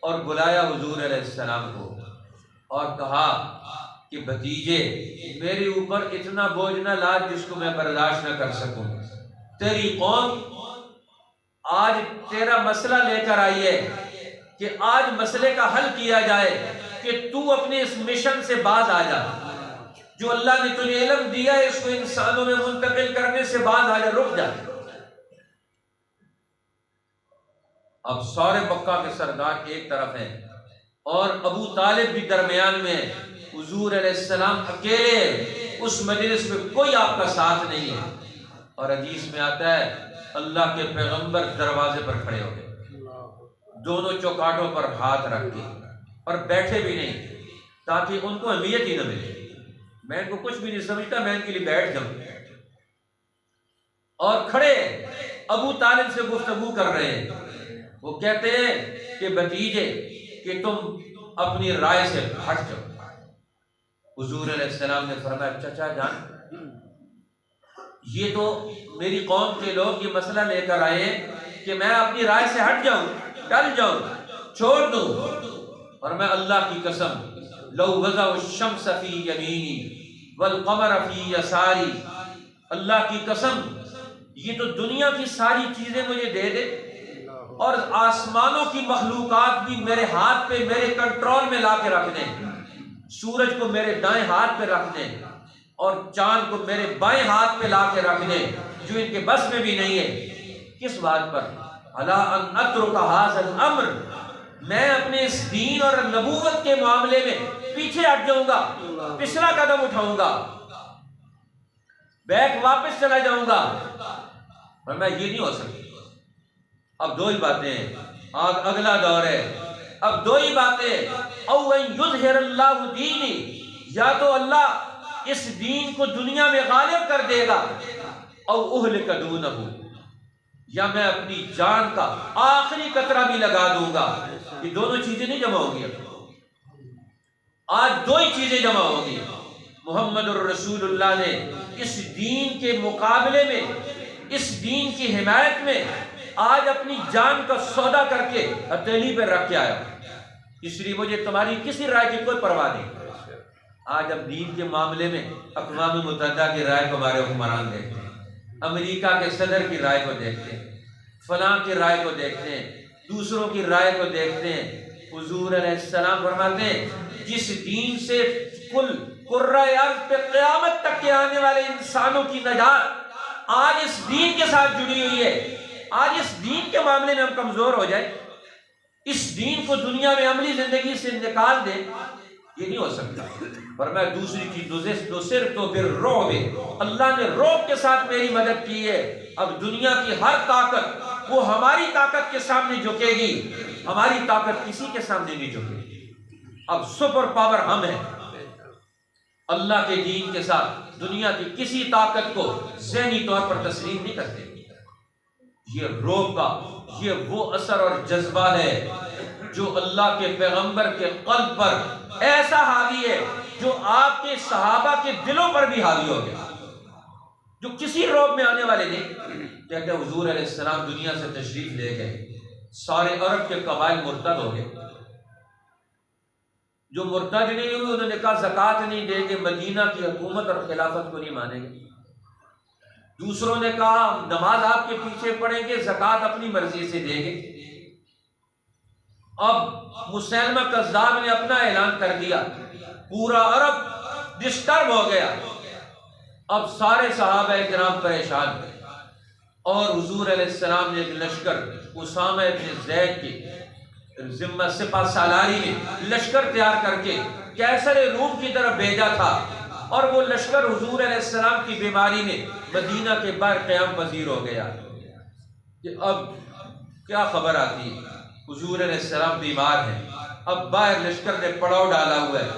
اور بلایا حضور علیہ السلام کو اور کہا کہ بھتیجے میرے اوپر اتنا بوجھ نہ لا جس کو میں برداشت نہ کر سکوں، تیری قوم آج تیرا مسئلہ لے کر آئی ہے کہ آج مسئلے کا حل کیا جائے کہ تو اپنے اس مشن سے باز آ جا، جو اللہ نے تجھے علم دیا ہے اس کو انسانوں میں منتقل کرنے سے باز آ جا، رک جا۔ اب سارے مکہ کے سردار ایک طرف ہیں اور ابو طالب بھی درمیان میں ہے، حضور علیہ السلام اکیلے، اس مجلس میں کوئی آپ کا ساتھ نہیں ہے۔ اور حدیث میں آتا ہے اللہ کے پیغمبر دروازے پر کھڑے ہو گئے، دونوں چوکاٹوں پر ہاتھ رکھ کے، اور بیٹھے بھی نہیں تاکہ ان کو اہمیت ہی نہ ملے، میں ان کو کچھ بھی نہیں سمجھتا، میں ان کے لیے بیٹھ جاؤں، اور کھڑے ابو طالب سے گفتگو کر رہے ہیں۔ وہ کہتے ہیں کہ بھتیجے کہ تم اپنی رائے سے ہٹ جاؤ۔ حضور علیہ السلام نے فرمایا چچا جان، یہ تو میری قوم کے لوگ یہ مسئلہ لے کر آئے ہیں کہ میں اپنی رائے سے ہٹ جاؤں، ٹل جاؤں، چھوڑ دوں، اور میں اللہ کی قسم لو وضع الشمس فی یمینی والقمر فی یساری، اللہ کی قسم یہ تو دنیا کی ساری چیزیں مجھے دے دے اور آسمانوں کی مخلوقات بھی میرے ہاتھ پہ میرے کنٹرول میں لا کے رکھ دیں، سورج کو میرے دائیں ہاتھ پہ رکھ دیں اور چاند کو میرے بائیں ہاتھ پہ لا کے رکھ دیں، جو ان کے بس میں بھی نہیں ہے، کس بات پر؟ الا ان اترک ھذا الامر، میں اپنے اس دین اور نبوت کے معاملے میں پیچھے ہٹ جاؤں گا، پچھلا قدم اٹھاؤں گا، بیک واپس چلا جاؤں گا، اور میں یہ نہیں ہو سکتا۔ اب دو ہی باتیں ہیں، اگلا دور ہے، اب دو ہی باتیں، او ان یظہر اللہ دینی، یا تو اللہ اس دین کو دنیا میں غالب کر دے گا، او اہلک دونہ، یا میں اپنی جان کا آخری قطرہ بھی لگا دوں گا۔ یہ دونوں چیزیں نہیں جمع ہوں گی، آج دو ہی چیزیں جمع ہوں گی۔ محمد الرسول اللہ نے اس دین کے مقابلے میں، اس دین کی حمایت میں آج اپنی جان کا سودا کر کے ہتھیلی پہ رکھ کے آیا، اس لیے مجھے تمہاری کسی رائے کی کوئی پرواہ نہیں۔ آج ہم دین کے معاملے میں اقوام متحدہ کی رائے کو ہمارے حکمران دیکھتے ہیں، امریکہ کے صدر کی رائے کو دیکھتے ہیں، فلاں کی رائے کو دیکھتے ہیں، دوسروں کی رائے کو دیکھتے ہیں۔ حضور علیہ السلام فرماتے ہیں جس دین سے کل قرہ ارض پہ قیامت تک کے آنے والے انسانوں کی نجات آج اس دین کے ساتھ جڑی ہوئی ہے، آج اس دین کے معاملے میں ہم کمزور ہو جائیں، اس دین کو دنیا میں عملی زندگی سے نکال دیں، یہ نہیں ہو سکتا۔ اور میں دوسری چیز نصرت بالرعب، اللہ نے رعب کے ساتھ میری مدد کی ہے۔ اب دنیا کی ہر طاقت وہ ہماری طاقت کے سامنے جھکے گی، ہماری طاقت کسی کے سامنے نہیں جھکے گی۔ اب سپر پاور ہم ہیں، اللہ کے دین کے ساتھ دنیا کی کسی طاقت کو ذہنی طور پر تسلیم نہیں کرتے۔ یہ رعب کا یہ وہ اثر اور جذبہ ہے جو اللہ کے پیغمبر کے قلب پر ایسا حاوی ہے، جو آپ کے صحابہ کے دلوں پر بھی حاوی ہو گیا، جو کسی رعب میں آنے والے نہیں۔ کہتے ہیں حضور علیہ السلام دنیا سے تشریف لے گئے، سارے عرب کے قبائل مرتد ہو گئے، جو مرتد نہیں ہوئے انہوں نے کہا زکوٰۃ نہیں دیں گے، مدینہ کی حکومت اور خلافت کو نہیں مانیں گے۔ دوسروں نے کہا نماز آپ کے پیچھے پڑھیں گے، زکوٰۃ اپنی مرضی سے دیں گے۔ اب مسیلمہ کذاب نے اپنا اعلان کر دیا، پورا عرب ڈسٹرب ہو گیا۔ اب سارے صحابہ کرام پریشان، اور حضور علیہ السلام نے ایک لشکر اسامہ بن زید کی ذمہ سپہ سالاری میں لشکر تیار کر کے کیسر روم کی طرف بھیجا تھا، اور وہ لشکر حضور علیہ السلام کی بیماری میں مدینہ کے باہر قیام پذیر ہو گیا کہ اب کیا خبر آتی ہے، حضور علیہ السلام بیمار ہیں۔ اب باہر لشکر نے پڑاؤ ڈالا ہوا ہے،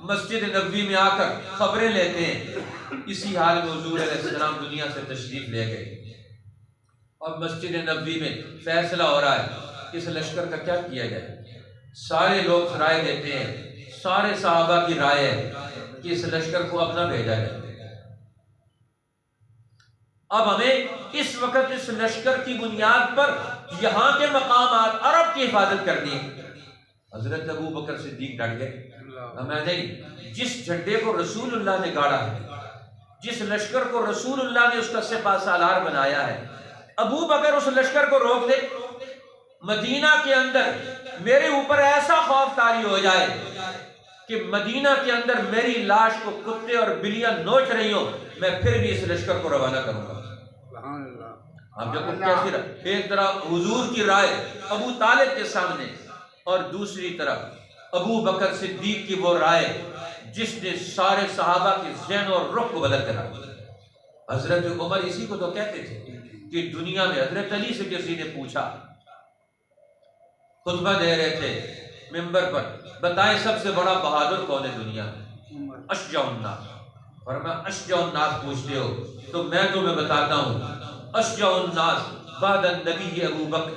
مسجد نبوی میں آ کر خبریں لیتے ہیں۔ اسی حال میں حضور علیہ السلام دنیا سے تشریف لے گئے، اور مسجد نبوی میں فیصلہ ہو رہا ہے کہ اس لشکر کا کیا کیا جائے۔ سارے لوگ رائے دیتے ہیں، سارے صحابہ کی رائے ہے کہ اس لشکر کو اپنا بھیجا جائے۔ اب ہمیں اس وقت اس لشکر کی بنیاد پر یہاں کے مقامات عرب کی حفاظت کرنی ہے۔ حضرت ابو بکر صدیق ڈٹ گئے، ہمیں نہیں، جس جھنڈے کو رسول اللہ نے گاڑا ہے، جس لشکر کو رسول اللہ نے اس کا سپہ سالار بنایا ہے، ابو بکر اس لشکر کو روک دے، مدینہ کے اندر میرے اوپر ایسا خوف طاری ہو جائے کہ مدینہ کے اندر میری لاش کو کتے اور بلیاں نوچ رہی ہوں، میں پھر بھی اس لشکر کو روانہ کروں گا۔ اب دیکھو کیسی رائے، ایک طرف حضور کی رائے ابو طالب کے سامنے، اور دوسری طرف ابو بکر صدیق کی وہ رائے جس نے سارے صحابہ کے ذہن اور رخ کو بدل کر رکھا۔ حضرت عمر اسی کو تو کہتے تھے کہ دنیا میں حضرت علی سے کسی نے پوچھا، خطبہ دے رہے تھے منبر پر، بتائیں سب سے بڑا بہادر کون ہے دنیا میں؟ اشجع الناس۔ فرمایا اشجع الناس پوچھتے ہو تو میں تمہیں بتاتا ہوں، اشجع الناس بعد النبی ابو بکر،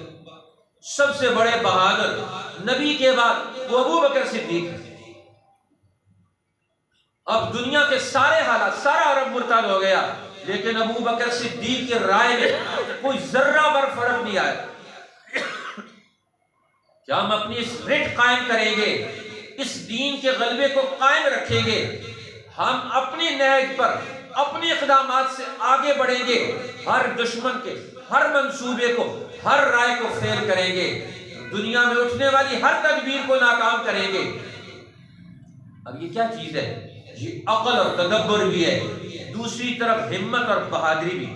سب سے بڑے بہادر نبی کے بعد وہ ابو بکر صدیق ہے۔ اب دنیا کے سارے حالات، سارا عرب مرتد ہو گیا، لیکن ابو بکر صدیق کی رائے میں کوئی ذرہ بر فرق نہیں آیا کہ ہم اپنی اس رٹ قائم کریں گے، اس دین کے غلبے کو قائم رکھیں گے، ہم اپنی نہج پر اپنے اقدامات سے آگے بڑھیں گے، ہر دشمن کے ہر منصوبے کو، ہر رائے کو فیل کریں گے، دنیا میں اٹھنے والی ہر تدبیر کو ناکام کریں گے۔ اب یہ کیا چیز ہے؟ یہ عقل اور تدبر بھی ہے، دوسری طرف ہمت اور بہادری بھی۔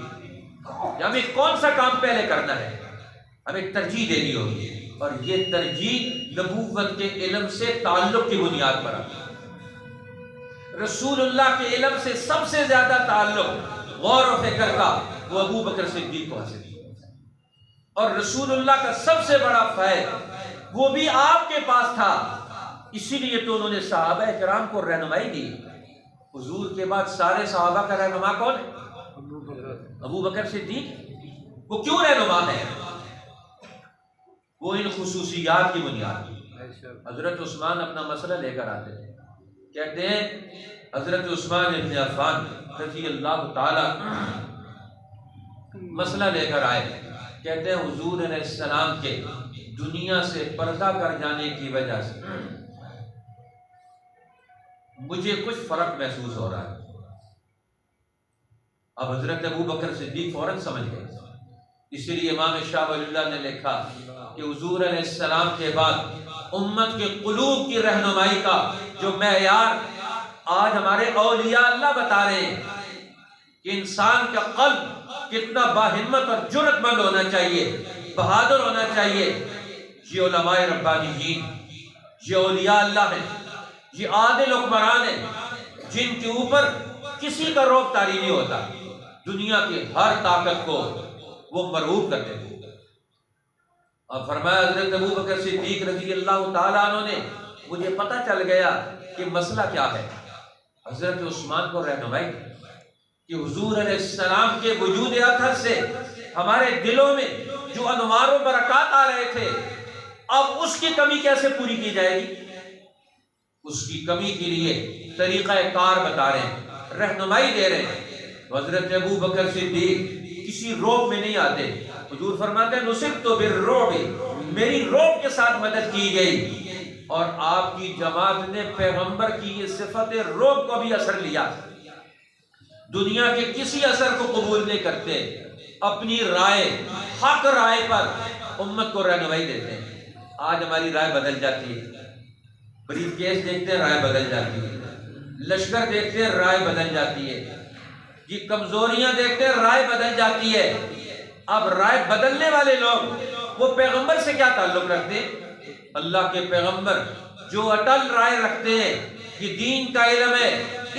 ہمیں کون سا کام پہلے کرنا ہے، ہمیں ترجیح دینی ہوگی، اور یہ ترجیح نبوت کے علم سے تعلق کی بنیاد پر ہے۔ رسول اللہ کے علم سے سب سے زیادہ تعلق غور و فکر کا وہ ابو بکر صدیق کو حاصل کیا، اور رسول اللہ کا سب سے بڑا فیض وہ بھی آپ کے پاس تھا، اسی لیے تو انہوں نے صحابہ کرام کو رہنمائی دی۔ حضور کے بعد سارے صحابہ کا رہنما کون ہے؟ ابو بکر صدیق۔ وہ کیوں رہنما ہے؟ وہ ان خصوصیات کی بنیاد پر۔ حضرت عثمان اپنا مسئلہ لے کر آتے تھے، کہتے ہیں حضرت عثمان ابن عفان رضی اللہ تعالی مسئلہ لے کر آئے، کہتے ہیں حضور علیہ السلام کے دنیا سے پردہ کر جانے کی وجہ سے مجھے کچھ فرق محسوس ہو رہا ہے۔ اب حضرت ابو بکر صدیق فوراً سمجھ گئے، اسی لیے امام شاہ ولی اللہ نے لکھا کہ حضور علیہ السلام کے بعد امت کے قلوب کی رہنمائی کا جو معیار آج ہمارے اولیاء اللہ بتا رہے ہیں کہ انسان کا قلب کتنا باہمت اور جرأت مند ہونا چاہیے، بہادر ہونا چاہیے، یہ علماء ربانیین، یہ اولیاء اللہ ہیں، یہ عادل حکمران ہیں جن کے اوپر کسی کا روب طاری نہیں ہوتا، دنیا کی ہر طاقت کو وہ مرعوب کرتے تھے۔ اور فرمایا حضرت ابو بکر صدیق رضی اللہ تعالیٰ عنہ نے، مجھے پتہ چل گیا کہ مسئلہ کیا ہے، حضرت عثمان کو رہنمائی کہ حضور علیہ السلام کے وجود اطہر سے ہمارے دلوں میں جو انوار و برکات آ رہے تھے، اب اس کی کمی کیسے پوری کی جائے گی؟ اس کی کمی کے لیے طریقہ کار بتا رہے ہیں، رہنمائی دے رہے ہیں۔ حضرت ابو بکر صدیق کسی روب میں نہیں آتے، حضور فرماتے ہیں نصرت بالرعب، میری روب کے ساتھ مدد کی گئی، اور آپ کی جماعت نے پیغمبر کی یہ صفت روب کو بھی اثر لیا، دنیا کے کسی اثر کو قبول نہیں کرتے، اپنی رائے، حق رائے پر امت کو رہنمائی دیتے ہیں۔ آج ہماری رائے بدل جاتی ہے، بریف کیس دیکھتے ہیں رائے بدل جاتی ہے، لشکر دیکھتے ہیں رائے بدل جاتی ہے، یہ کمزوریاں دیکھتے ہیں رائے بدل جاتی ہے۔ اب رائے بدلنے والے لوگ وہ پیغمبر سے کیا تعلق رکھتے ہیں؟ اللہ کے پیغمبر جو اٹل رائے رکھتے ہیں کہ دین کا علم ہے،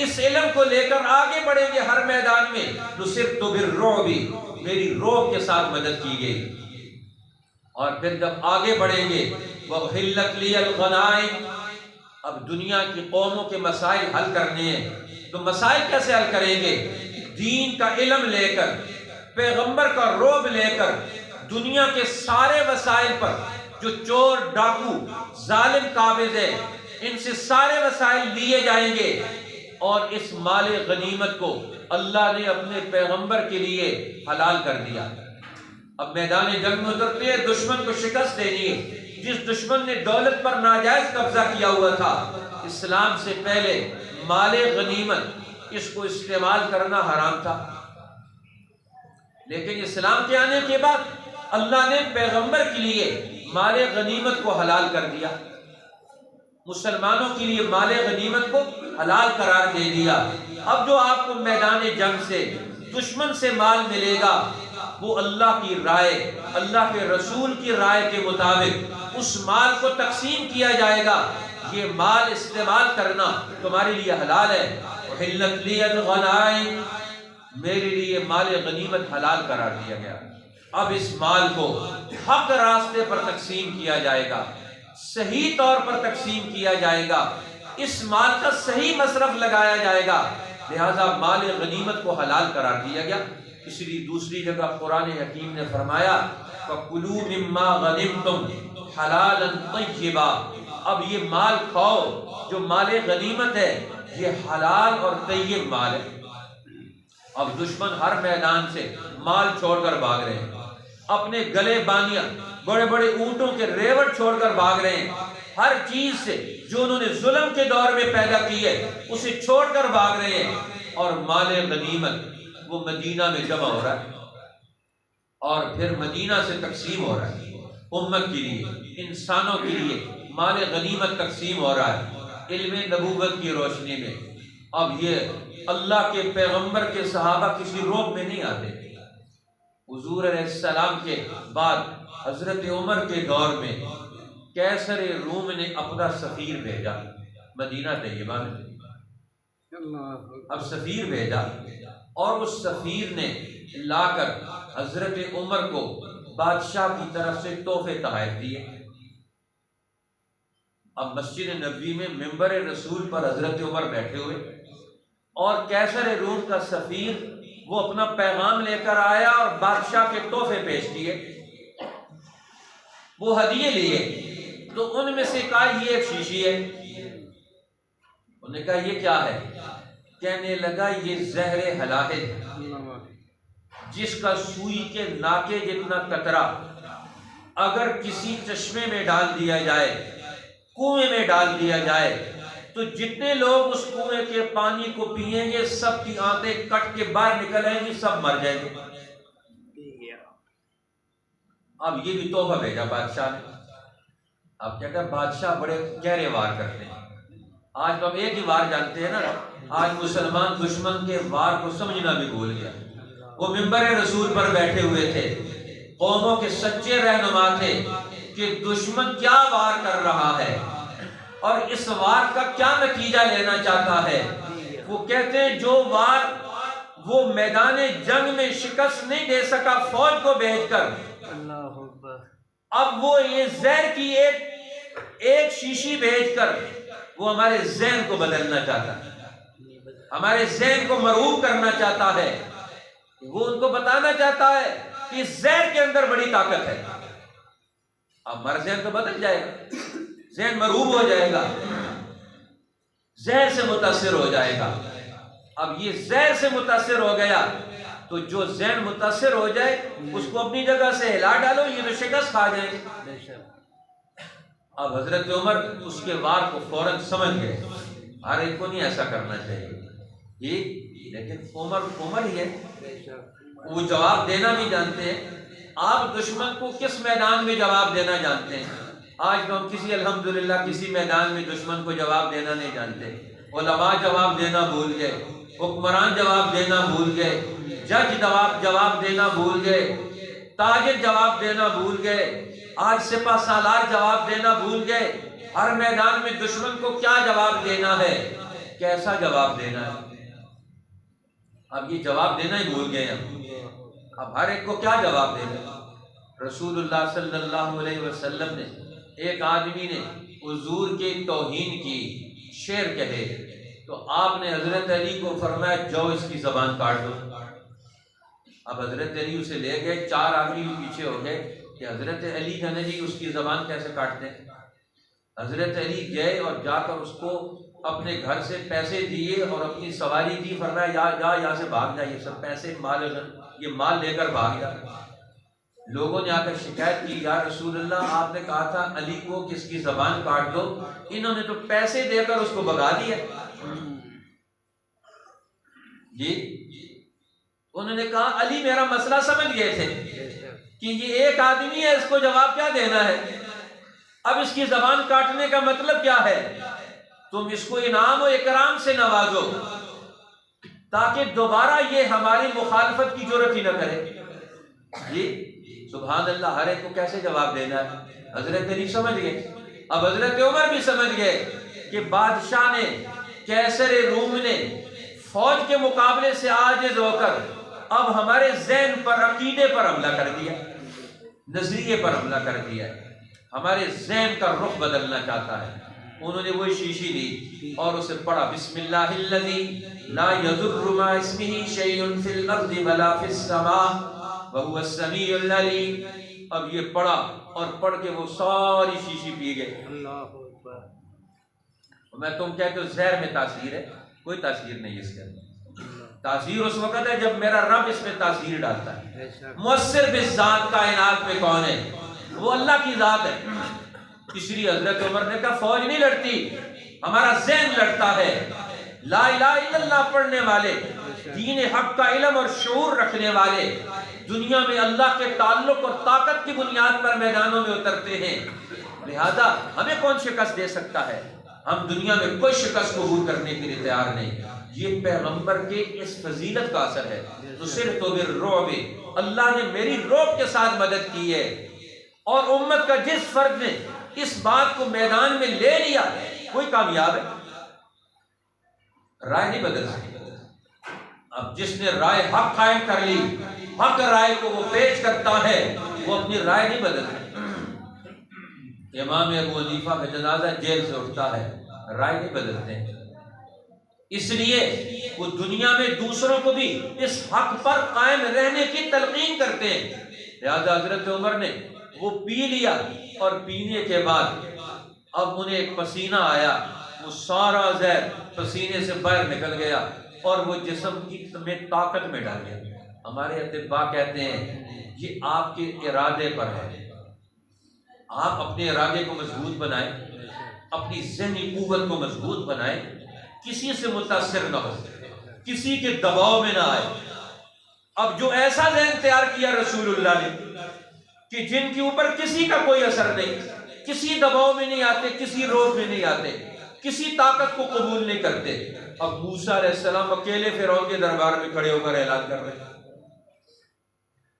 اس علم کو لے کر آگے بڑھیں گے ہر میدان میں، نصرت بالرعب، میری رعب کے ساتھ مدد کی گئی۔ اور پھر جب آگے بڑھیں گے وَأُحِلَّتْ لِيَ الْغَنَائِمُ، اب دنیا کی قوموں کے مسائل حل کرنے ہیں، تو مسائل کیسے حل کریں گے؟ دین کا علم لے کر، پیغمبر کا رعب لے کر، دنیا کے سارے وسائل پر جو چور ڈاکو ظالم قابض ہے، ان سے سارے وسائل لیے جائیں گے، اور اس مال غنیمت کو اللہ نے اپنے پیغمبر کے لیے حلال کر دیا۔ اب میدان جنگ میں اترتے ہیں، دشمن کو شکست دینی ہے۔ جس دشمن نے دولت پر ناجائز قبضہ کیا ہوا تھا، اسلام سے پہلے مال غنیمت اس کو استعمال کرنا حرام تھا، لیکن اسلام کے آنے کے بعد اللہ نے پیغمبر کے لیے مال غنیمت کو حلال کر دیا، مسلمانوں کے لیے مال غنیمت کو حلال قرار دے دیا۔ اب جو آپ کو میدان جنگ سے دشمن سے مال ملے گا وہ اللہ کی رائے، اللہ کے رسول کی رائے کے مطابق اس مال کو تقسیم کیا جائے گا۔ یہ مال استعمال کرنا تمہارے لیے حلال ہے۔ احلت لی الغنائم، میرے لیے مال غنیمت حلال قرار دیا گیا۔ اب اس مال کو حق راستے پر تقسیم کیا جائے گا، صحیح طور پر تقسیم کیا جائے گا، اس مال کا صحیح مصرف لگایا جائے گا، لہذا مال غنیمت کو حلال قرار دیا گیا۔ اس لیے دوسری جگہ قرآن حکیم نے فرمایا فَكُلُوا مِمَّا غَنِمْتُمْ حَلَالًا طَيِّبًا، اب یہ مال کھاؤ جو مال غنیمت ہے، یہ حلال اور طیب مال ہے۔ اب دشمن ہر میدان سے مال چھوڑ کر بھاگ رہے ہیں، اپنے گلے بانیاں بڑے بڑے اونٹوں کے ریوڑ چھوڑ کر بھاگ رہے ہیں، ہر چیز سے جو انہوں نے ظلم کے دور میں پیدا کی ہے اسے چھوڑ کر بھاگ رہے ہیں، اور مال غنیمت وہ مدینہ میں جمع ہو رہا ہے اور پھر مدینہ سے تقسیم ہو رہا ہے۔ امت کے لیے، انسانوں کے لیے مال غنیمت تقسیم ہو رہا ہے علم نبوت کی روشنی میں۔ اب یہ اللہ کے پیغمبر کے صحابہ کسی روک میں نہیں آتے۔ حضور علیہ السلام کے بعد حضرت عمر کے دور میں قیصر روم نے اپنا سفیر بھیجا مدینہ طیبہ میں۔ اب سفیر بھیجا اور اس سفیر نے لا کر حضرت عمر کو بادشاہ کی طرف سے تحفے تحائف دیے۔ اب مسجد نبوی میں منبر رسول پر حضرت عمر بیٹھے ہوئے اور قیصر روم کا سفیر وہ اپنا پیغام لے کر آیا اور بادشاہ کے تحفے پیش کیے، وہ ہدیے لیے۔ تو ان میں سے کہا یہ ایک شیشی ہے، انہوں نے کہا یہ کیا ہے؟ کہنے لگا یہ زہر ہلاہل، جس کا سوئی کے ناکے جتنا قطرہ اگر کسی چشمے میں ڈال دیا جائے، کنویں میں ڈال دیا جائے، تو جتنے لوگ اس کنویں کے پانی کو پئیں گے سب کی آنتیں کٹ کے باہر نکل آئیں گی، سب مر جائیں گے۔ اب یہ بھی تحفہ بھیجا بادشاہ نے۔ اب کہتا ہے بادشاہ بڑے گہرے وار کرتے ہیں، آج تو ہم ایک ہی وار جانتے ہیں نا، آج مسلمان دشمن کے وار کو سمجھنا بھی بھول گیا۔ وہ منبر رسول پر بیٹھے ہوئے تھے، قوموں کے سچے رہنما تھے کہ دشمن کیا وار کر رہا ہے اور اس وار کا کیا نتیجہ لینا چاہتا ہے۔ وہ کہتے ہیں جو وار وہ میدان جنگ میں شکست نہیں دے سکا فوج کو بھیج کر، اب وہ یہ زہر کی ایک شیشی بھیج کر وہ ہمارے ذہن کو بدلنا چاہتا ہے، ہمارے ذہن کو مرعوب کرنا چاہتا ہے۔ وہ ان کو بتانا چاہتا ہے کہ زہر کے اندر بڑی طاقت ہے۔ اب ہمارا ذہن تو بدل جائے گا، ذہن مرعوب ہو جائے گا، زہر سے متاثر ہو جائے گا۔ اب یہ زہر سے متاثر ہو گیا تو جو ذہن متاثر ہو جائے اس کو اپنی جگہ سے ہلا ڈالو، یہ تو شکست کھا جائیں گے۔ اب حضرت عمر اس کے وار کو فوراً سمجھ گئے، ہر ایک کو نہیں ایسا کرنا چاہیے لیکن عمر ہی ہے، وہ جواب دینا بھی جانتے ہیں۔ آپ دشمن کو کس میدان میں جواب دینا جانتے ہیں؟ آج تو ہم الحمدللہ کسی میدان میں دشمن کو جواب دینا نہیں جانتے۔ علماء جواب دینا بھول گئے، حکمران جواب دینا بھول گئے، جج جواب دینا بھول گئے، تاجر جواب دینا بھول گئے، آج سپہ سالار جواب دینا بھول گئے۔ ہر میدان میں دشمن کو کیا جواب دینا ہے، کیسا جواب دینا ہے، اب یہ جواب دینا ہی بھول گئے ہیں۔ اب ہر ایک کو کیا جواب دینا۔ رسول اللہ صلی اللہ علیہ وسلم نے، ایک آدمی نے حضور کے توہین کی، شعر کہے، تو آپ نے حضرت علی کو فرمایا جاؤ اس کی زبان کاٹ دو۔ اب حضرت علی اسے لے گئے، 4 آدمی بھی پیچھے ہو گئے کہ حضرت علی جانے جی اس کی زبان کیسے کاٹتے ہیں۔ حضرت علی گئے اور جا کر اس کو اپنے گھر سے پیسے دیے اور اپنی سواری دی، فرمایا جا یہاں سے بھاگ جا، یہ سب پیسے یہ مال لے کر بھاگ جا۔ لوگوں نے آ کر شکایت کی، یا رسول اللہ آپ نے کہا تھا علی کو کس کی زبان کاٹ دو، انہوں نے تو پیسے دے کر اس کو بھگا دیا۔ جی انہوں نے کہا علی میرا مسئلہ سمجھ گئے تھے کہ یہ ایک آدمی ہے، اس کو جواب کیا دینا ہے، اب اس کی زبان کاٹنے کا مطلب کیا ہے، تم اس کو انعام و اکرام سے نوازو تاکہ دوبارہ یہ ہماری مخالفت کی جرات ہی نہ کرے۔ جی سبحان اللہ، ہر ایک کو کیسے جواب دینا ہے، حضرت علی سمجھ گئے۔ اب حضرت عمر بھی سمجھ گئے کہ بادشاہ نے، کیسر روم نے فوج کے مقابلے سے عاجز ہو کر اب ہمارے ذہن پر، عقیدے پر حملہ کر دیا، نظریے پر حملہ کر دیا، ہمارے ذہن کا رخ بدلنا چاہتا ہے۔ انہوں نے وہی شیشی لی اور اسے پڑھا، بسم اللہ الذی لا یضر مع اسمہ شیء فی الارض ولا فی السماء وهو السمیع العلیم۔ اب یہ پڑھا اور پڑھ کے وہ ساری شیشی پی گئے۔ اللہ اکبر۔ میں تم کہتے ہو زہر میں تاثیر ہے، کوئی تاثیر نہیں اس کے اندر۔ تاثیر اس وقت ہے جب میرا رب اس میں تاثیر ڈالتا ہے۔ مؤثر بالذات کائنات میں کون ہے؟ وہ اللہ کی ذات ہے۔ اس لیے حضرت عمر نے کہا فوج نہیں لڑتی، ہمارا ذہن لڑتا ہے۔ لا الہ الا اللہ پڑھنے والے، دین حق کا علم اور شعور رکھنے والے دنیا میں اللہ کے تعلق اور طاقت کی بنیاد پر میدانوں میں اترتے ہیں، لہذا ہمیں کون شکست دے سکتا ہے؟ ہم دنیا میں کوئی شکست قبول کرنے کے لیے تیار نہیں۔ یہ پیغمبر کے اس فضیلت کا اثر ہے۔ نصرت بالرعب، اللہ نے میری رعب کے ساتھ مدد کی ہے، اور امت کا جس فرد نے اس بات کو میدان میں لے لیا کوئی کامیاب ہے۔ رائے نہیں بدل سکتی۔ اب جس نے رائے حق قائم کر لی، حق رائے کو وہ پیش کرتا ہے، وہ اپنی رائے نہیں بدلتا۔ امام ابو حنیفہ کا جنازہ جیل سے اٹھتا ہے، رائے نہیں بدلتے، اس لیے وہ دنیا میں دوسروں کو بھی اس حق پر قائم رہنے کی تلقین کرتے ہیں۔ لہذا حضرت عمر نے وہ پی لیا، اور پینے کے بعد اب انہیں ایک پسینہ آیا، وہ سارا زہر پسینے سے باہر نکل گیا اور وہ جسم کی میں طاقت میں ڈال گیا۔ ہمارے اطباء کہتے ہیں یہ آپ کے ارادے پر ہے، آپ اپنے ارادے کو مضبوط بنائیں، اپنی ذہنی قوت کو مضبوط بنائیں، کسی سے متاثر نہ ہو، کسی کے دباؤ میں نہ آئے۔ اب جو ایسا ذہن تیار کیا رسول اللہ نے کہ جن کے اوپر کسی کا کوئی اثر نہیں، کسی دباؤ میں نہیں آتے، کسی روک میں نہیں آتے، کسی طاقت کو قبول نہیں کرتے۔ اب موسیٰ علیہ السلام اکیلے فرعون کے دربار میں کھڑے ہو کر اعلان کر رہے ہیں،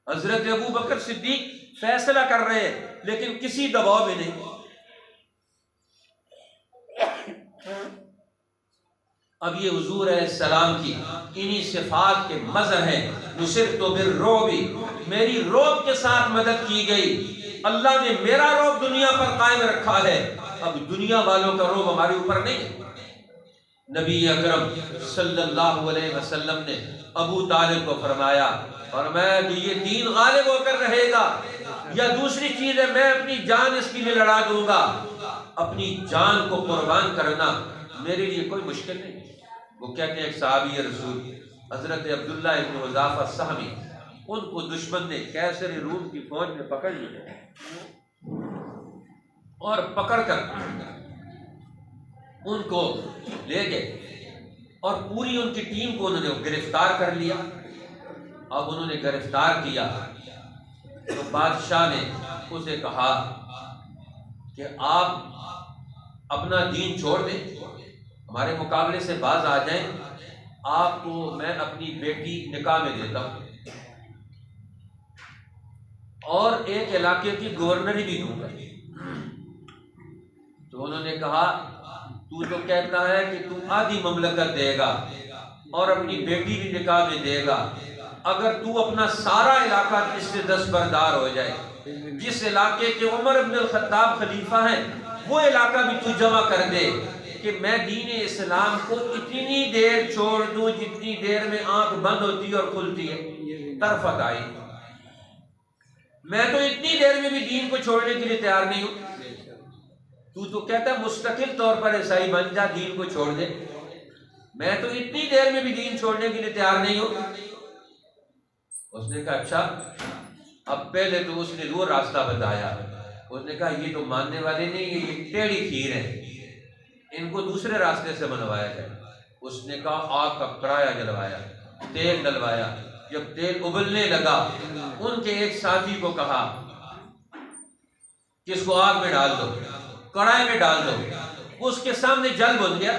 حضرت ابو بکر صدیق فیصلہ کر رہے ہیں لیکن کسی دباؤ میں نہیں۔ اب یہ حضور علیہ السلام کی انہی صفات کے مظہر ہیں۔ نصرت بالرعب، میری رعب کے ساتھ مدد کی گئی، اللہ نے میرا رعب دنیا پر قائم رکھا ہے، اب دنیا والوں کا رعب ہمارے اوپر نہیں ہے۔ نبی اکرم صلی اللہ علیہ وسلم نے ابو طالب کو فرمایا کہ یہ دین غالب ہو کر رہے گا یا دوسری چیز ہے، میں اپنی جان اس کے لیے لڑا دوں گا۔ اپنی جان کو قربان کرنا میرے لیے کوئی مشکل نہیں۔ وہ کہتے ہیں ایک صحابی رسول حضرت عبداللہ ابن حذافہ سہمی، ان کو دشمن نے، کیسر روم کی فوج نے پکڑ لیا اور پکڑ کر ان کو لے گئے اور پوری ان کی ٹیم کو انہوں نے گرفتار کر لیا۔ اب انہوں نے گرفتار کیا تو بادشاہ نے اسے کہا کہ آپ اپنا دین چھوڑ دیں، ہمارے مقابلے سے باز آ جائیں، آپ کو میں اپنی بیٹی نکاح میں دیتا ہوں اور ایک علاقے کی گورنری بھی دوں گا۔ تو انہوں نے کہا تو جو کہتا ہے کہ تو آدھی مملکت دے گا اور اپنی بیٹی بھی نکاح میں دے گا، اگر تو اپنا سارا علاقہ اس سے دستبردار ہو جائے، جس علاقے کے عمر بن الخطاب خلیفہ ہیں وہ علاقہ بھی تو جمع کر دے کہ میں دین اسلام کو اتنی دیر چھوڑ دوں جتنی دیر میں آنکھ بند ہوتی اور کھلتی ہے، طرفت آئی، میں تو اتنی دیر میں بھی دین کو چھوڑنے کے لیے تیار نہیں ہوں۔ تو کہتا ہے مستقل طور پر عیسائی بن جا، دین کو چھوڑ دے، میں تو اتنی دیر میں بھی دین چھوڑنے کے لیے تیار نہیں ہوں۔ اس نے کہا اچھا، اب پہلے تو اس نے وہ راستہ بتایا، اس نے کہا یہ تو ماننے والے نہیں، یہ ٹیڑھی کھیر ہے، ان کو دوسرے راستے سے منوایا جائے۔ اس نے کہا آگ کا کرایہ جلوایا، تیل ڈلوایا. جب تیل ابلنے لگا ان کے ایک ساتھی کو کہا کہ اس کو آگ میں ڈال دو, کڑھائی میں ڈال دو. اس کے سامنے جل بن گیا.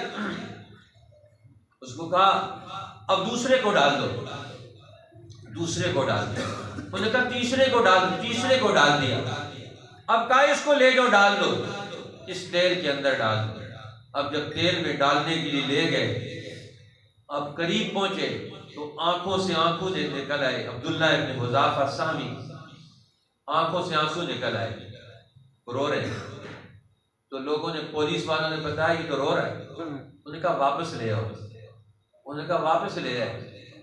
اس کو کہا اب دوسرے کو ڈال دو, دوسرے کو ڈال دو. انہوں نے کہا تیسرے کو ڈال دو, تیسرے کو ڈال دیا. اب کہا اس کو لے جاؤ ڈال دو, اس تیل کے اندر ڈال دو. اب جب تیل میں ڈالنے کے لیے لے گئے, اب قریب پہنچے تو آنکھوں سے آنکھوں نکل آئے. عبداللہ ابن حذافہ سامی آنکھوں سے آنسو نکل آئے, رو رہے. تو لوگوں نے, پولیس والوں نے بتایا کہ تو رو رہا ہے. انہوں نے کہا واپس لے آؤ. انہوں نے کہا واپس لے آئے.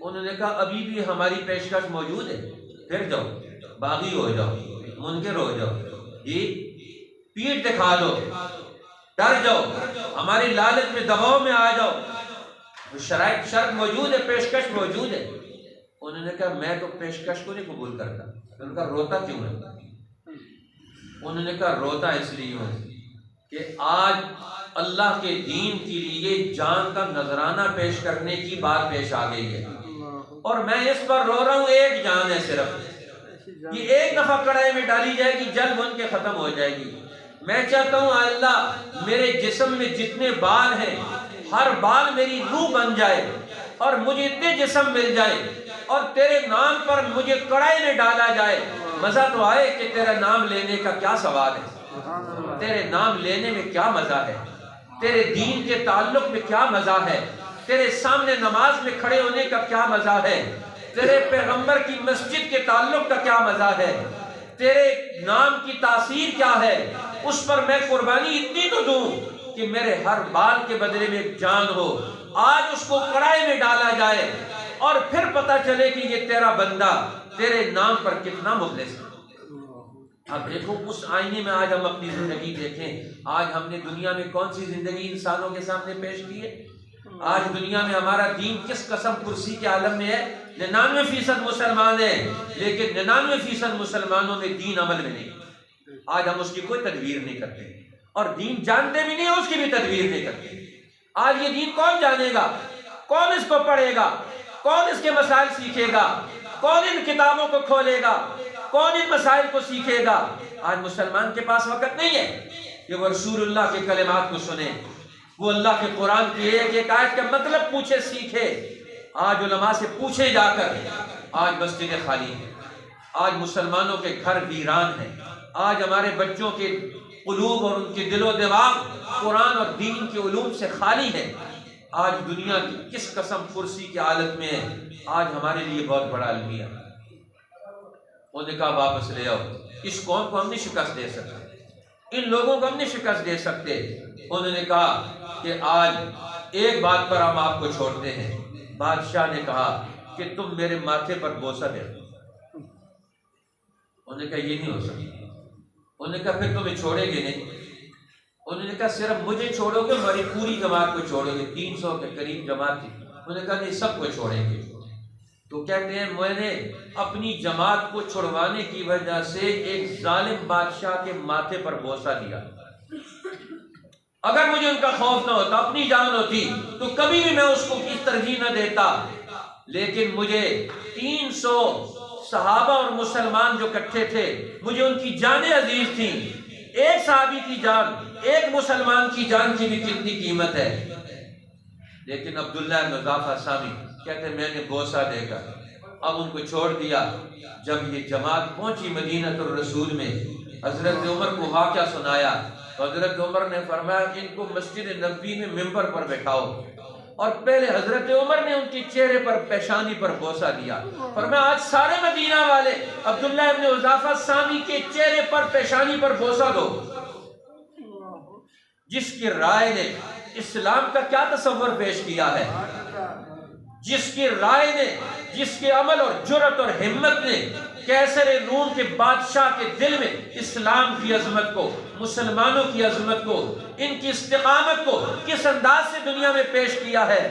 انہوں نے کہا ابھی بھی ہماری پیشکش موجود ہے, پھر جاؤ, باغی ہو جاؤ, منکر ہو جاؤ, پیٹھ دکھا دو, ڈر جاؤ, ہماری لالچ میں دباؤ میں آ جاؤ, شرائط شرط موجود ہے, پیشکش موجود ہے. انہوں نے کہا میں تو پیشکش کو نہیں قبول کرتا. انہوں نے کہا روتا کیوں ہے؟ انہوں نے کہا روتا اس لیے ہوں کہ آج اللہ کے دین کے لیے جان کا نذرانہ پیش کرنے کی بات پیش آ گئی ہے, اور میں اس پر رو رہا ہوں. ایک جان ہے صرف, یہ ایک دفعہ کڑھائی میں ڈالی جائے گی, جل بن کے ختم ہو جائے گی. میں چاہتا ہوں اللہ میرے جسم میں جتنے بال ہیں ہر بال میری روح بن جائے, اور مجھے اتنے جسم مل جائے, اور تیرے نام پر مجھے کڑھائی میں ڈالا جائے. مزہ تو آئے کہ تیرا نام لینے کا کیا سوال ہے, تیرے نام لینے میں کیا مزہ ہے, تیرے دین کے تعلق میں کیا مزہ ہے, تیرے سامنے نماز میں کھڑے ہونے کا کیا مزہ ہے, تیرے پیغمبر کی مسجد کے تعلق کا کیا مزہ ہے, تیرے نام کی تاثیر کیا ہے. اس پر میں قربانی اتنی تو دوں کہ میرے ہر بال کے بدلے میں جان ہو. آج اس کو کڑھائی میں ڈالا جائے اور پھر پتہ چلے کہ یہ تیرا بندہ تیرے نام پر کتنا مخلص ہے. اب دیکھو اس آئینے میں آج ہم اپنی زندگی دیکھیں. آج ہم نے دنیا میں کون سی زندگی انسانوں کے سامنے پیش کی ہے؟ آج دنیا میں ہمارا دین کس قسم کرسی کے عالم میں ہے؟ 99% مسلمان ہیں, لیکن 99% مسلمانوں میں دین عمل میں نہیں. آج ہم اس کی کوئی تدبیر نہیں کرتے, اور دین جانتے بھی نہیں, اس کی بھی تدبیر نہیں کرتے. آج یہ دین کون جانے گا؟ کون اس کو پڑھے گا؟ کون اس کے مسائل سیکھے گا؟ کون ان کتابوں کو کھولے گا؟ کون ان مسائل کو سیکھے گا؟ آج مسلمان کے پاس وقت نہیں ہے کہ وہ رسول اللہ کے کلمات کو سنے, وہ اللہ کے قرآن کی ایک ایک آیت کا مطلب پوچھے, سیکھے. آج علماء سے پوچھے جا کر. آج مسجدیں خالی ہیں, آج مسلمانوں کے گھر ویران ہیں, آج ہمارے بچوں کے قلوب اور ان کے دل و دماغ قرآن اور دین کے علوم سے خالی ہے. آج دنیا کی کس قسم کرسی کی حالت میں ہے. آج ہمارے لیے بہت بڑا المیہ. انہوں نے کہا واپس لے آؤ. اس قوم کو ہم نہیں شکست دے سکتے, ان لوگوں کو ہم نہیں شکست دے سکتے. انہوں نے کہا کہ آج ایک بات پر ہم آپ کو چھوڑتے ہیں. بادشاہ نے کہا کہ تم میرے ماتھے پر بوسہ دے دو. انہوں نے کہا یہ نہیں ہو سکتا. انہوں نے کہا پھر تمہیں چھوڑیں گے نہیں. انہوں نے کہا صرف مجھے چھوڑو گے, ہماری پوری جماعت کو چھوڑو گے؟ 300 کے قریب جماعت تھی. انہوں نے کہا نہیں, سب کو چھوڑیں گے. تو کہتے ہیں میں نے اپنی جماعت کو چھڑوانے کی وجہ سے ایک ظالم بادشاہ کے ماتھے پر بوسہ دیا. اگر مجھے ان کا خوف نہ ہوتا, اپنی جان ہوتی, تو کبھی بھی میں اس کو کی ترجیح نہ دیتا. لیکن مجھے 300 صحابہ اور مسلمان جو اکٹھے تھے, مجھے ان کی جانیں عزیز تھیں. ایک صحابی کی جان, ایک مسلمان کی جان کی بھی کتنی قیمت ہے. لیکن عبداللہ بن حذافہ سامی کہتے ہیں میں نے بوسہ دے کر اب ان کو چھوڑ دیا. جب یہ جماعت پہنچی مدینہ الرسول میں, حضرت عمر کو واقعہ سنایا, تو حضرت عمر نے فرمایا ان کو مسجد نبوی میں ممبر پر بٹھاؤ. اور پہلے حضرت عمر نے ان کے چہرے پر, پیشانی پر بوسہ دیا. فرمایا آج سارے مدینہ والے عبداللہ ابن حذافہ سامی کے چہرے پر, پیشانی پر بوسہ دو. جس کی رائے نے اسلام کا کیا تصور پیش کیا ہے, جس کی رائے نے, جس کے عمل اور جرأت اور ہمت نے کیسر روم کے بادشاہ کے دل میں اسلام کی عظمت کو, مسلمانوں کی عظمت کو, ان کی استقامت کو کس انداز سے دنیا میں پیش کیا ہے.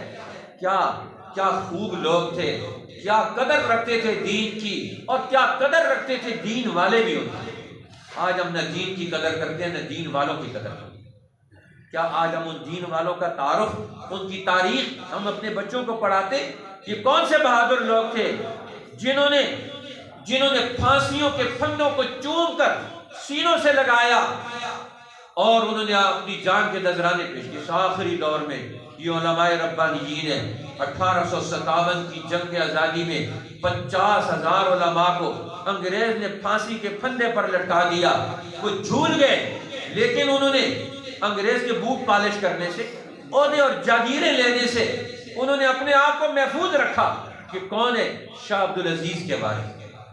کیا خوب لوگ تھے, کیا قدر رکھتے تھے دین کی, اور کیا قدر رکھتے تھے دین والے بھی ہوتے. آج ہم نہ دین کی قدر کرتے ہیں, نہ دین والوں کی قدر کرتے ہیں. کیا آج ہم ان دین والوں کا تعارف, ان کی تاریخ ہم اپنے بچوں کو پڑھاتے؟ یہ کون سے بہادر لوگ تھے جنہوں نے پھانسیوں کے پھندوں کو چوم کر سینوں سے لگایا اور انہوں نے اپنی جان کے نذرانے پیش کیے. آخری دور میں یہ علماء ربانیین ہیں. 1857 کی جنگ آزادی میں 50,000 علماء کو انگریز نے پھانسی کے پھندے پر لٹکا دیا. وہ جھول گئے لیکن انہوں نے انگریز کے بوٹ پالش کرنے سے، عہدے اور جاگیریں لینے سے انہوں نے اپنے آپ کو محفوظ رکھا. کہ کون ہے؟ شاہ عبدالعزیز کے بارے،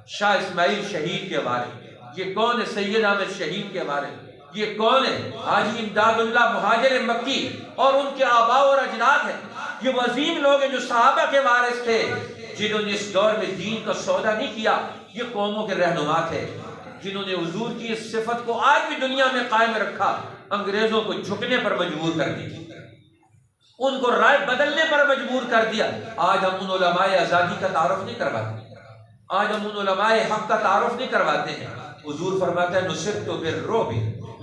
شاہ اسماعیل شہید کے بارے، یہ کون ہے؟ سید احمد شہید کے بارے، یہ کون ہے؟ حاجی امداد اللہ مہاجر مکی اور ان کے آباء اور اجداد ہیں. یہ وہ عظیم لوگ ہیں جو صحابہ کے وارث تھے، جنہوں نے اس دور میں دین کا سودا نہیں کیا. یہ قوموں کے رہنما تھے جنہوں نے حضور کی اس صفت کو آج بھی دنیا میں قائم رکھا، انگریزوں کو جھکنے پر مجبور کر دی، ان کو رائے بدلنے پر مجبور کر دیا. آج ہم ان علماء آزادی کا تعارف نہیں کرواتے، آج ہم ان علماء حق کا تعارف نہیں کرواتے ہیں. حضور فرماتا ہے نصرت بالرعب،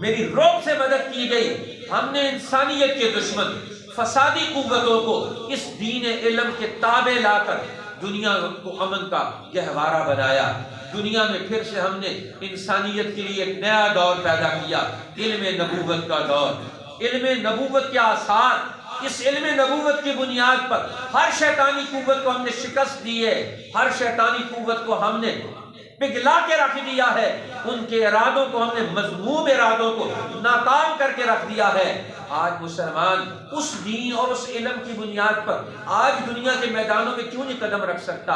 میری رعب سے مدد کی گئی. ہم نے انسانیت کے دشمن فسادی قوتوں کو اس دین علم کے تابع لا کر دنیا کو امن کا گہوارہ بنایا. دنیا میں پھر سے ہم نے انسانیت کے لیے ایک نیا دور پیدا کیا، علم نبوت کا دور. علم نبوت کے آثار، اس علم نبوت کی بنیاد پر ہر شیطانی قوت کو ہم نے شکست دی ہے، ہر شیطانی قوت کو ہم نے پگھلا کے رکھ دیا ہے، ان کے ارادوں کو ہم نے مذموم ارادوں کو ناکام کر کے رکھ دیا ہے. آج مسلمان اس دین اور اس علم کی بنیاد پر آج دنیا کے میدانوں میں کیوں نہیں قدم رکھ سکتا؟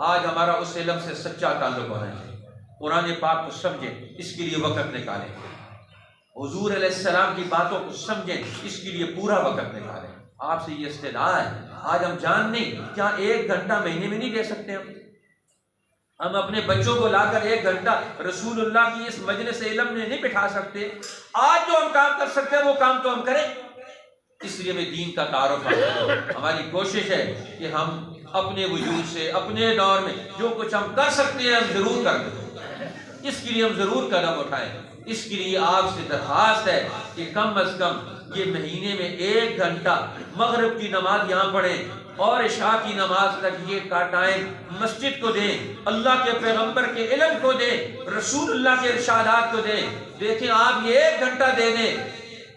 آج ہمارا اس علم سے سچا تعلق ہونا چاہیے. قرآن پاک کو سمجھیں، اس کے لیے وقت نکالیں. حضور علیہ السلام کی باتوں کو سمجھیں، اس کے لیے پورا وقت نکالیں. آپ سے یہ استدعا ہے. آج ہم جان نہیں کیا 1 گھنٹہ مہینے میں نہیں دے سکتے؟ ہم اپنے بچوں کو لا کر 1 گھنٹہ رسول اللہ کی اس مجلس علم میں نہیں بٹھا سکتے؟ آج جو ہم کام کر سکتے ہیں وہ کام تو ہم کریں. اس لیے میں دین کا تعارف ہماری کوشش ہے کہ ہم اپنے وجود سے اپنے دور میں جو کچھ ہم کر سکتے ہیں ہم ضرور کر دیں. اس کے لیے ہم ضرور قدم اٹھائیں. اس کے لیے آپ سے درخواست ہے کہ کم از کم یہ مہینے میں 1 گھنٹہ مغرب کی نماز یہاں پڑھیں اور عشاء کی نماز تک یہ کا ٹائم مسجد کو دیں، اللہ کے پیغمبر کے علم کو دیں، رسول اللہ کے ارشادات کو دیں. دیکھیں آپ یہ 1 گھنٹہ دے دیں،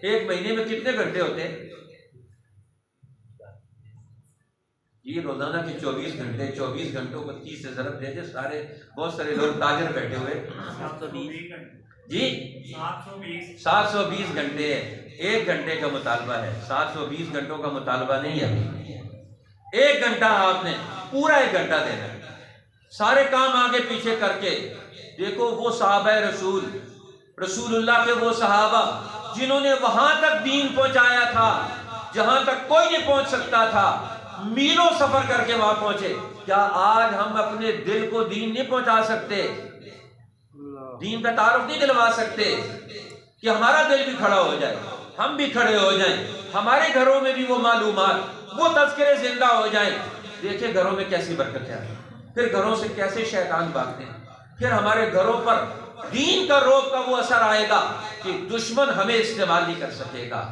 1 مہینے میں کتنے گھنٹے ہوتے ہیں؟ یہ روزانہ کے 24 گھنٹے، 24 گھنٹوں کو 30 سے ضرب دے دیں. سارے بہت سارے لوگ تاجر بیٹھے ہوئے جی 720 گھنٹے ہے. 1 گھنٹے کا مطالبہ ہے، 720 گھنٹوں کا مطالبہ نہیں ہے. 1 گھنٹہ آپ نے پورا 1 گھنٹہ دینا ہے. سارے کام آگے پیچھے کر کے دیکھو وہ صحابہ رسول اللہ کے وہ صحابہ جنہوں نے وہاں تک دین پہنچایا تھا جہاں تک کوئی نہیں پہنچ سکتا تھا. میلوں سفر کر کے وہاں پہنچے. کیا آج ہم اپنے دل کو دین نہیں پہنچا سکتے؟ دین کا تعارف نہیں دلوا سکتے کہ ہمارا دل بھی کھڑا ہو جائے، ہم بھی کھڑے ہو جائیں، ہمارے گھروں میں بھی وہ معلومات، وہ تذکرے زندہ ہو جائیں. دیکھیں گھروں میں کیسی برکت ہے، پھر گھروں سے کیسے شیطان بھاگتے ہیں. پھر ہمارے گھروں پر دین کا روب کا وہ اثر آئے گا کہ دشمن ہمیں استعمال نہیں کر سکے گا.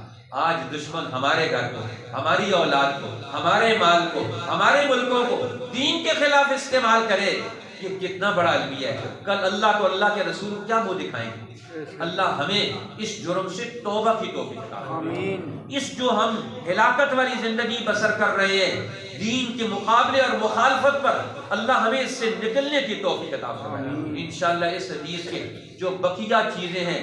آج دشمن ہمارے گھر کو، ہماری اولاد کو، ہمارے مال کو، ہمارے ملکوں کو دین کے خلاف استعمال کرے. یہ کتنا بڑا المیہ ہے. کل اللہ کو اللہ کے رسول کیا منہ دکھائیں گے؟ اللہ ہمیں اس جرم سے توبہ کی توفیق عطا. اس جو ہم ہلاکت والی زندگی بسر کر رہے ہیں دین کے مقابلے اور مخالفت پر، اللہ ہمیں اس سے نکلنے کی توفیق عطا فرمائے. انشاءاللہ اس حدیث کے جو بقیہ چیزیں ہیں،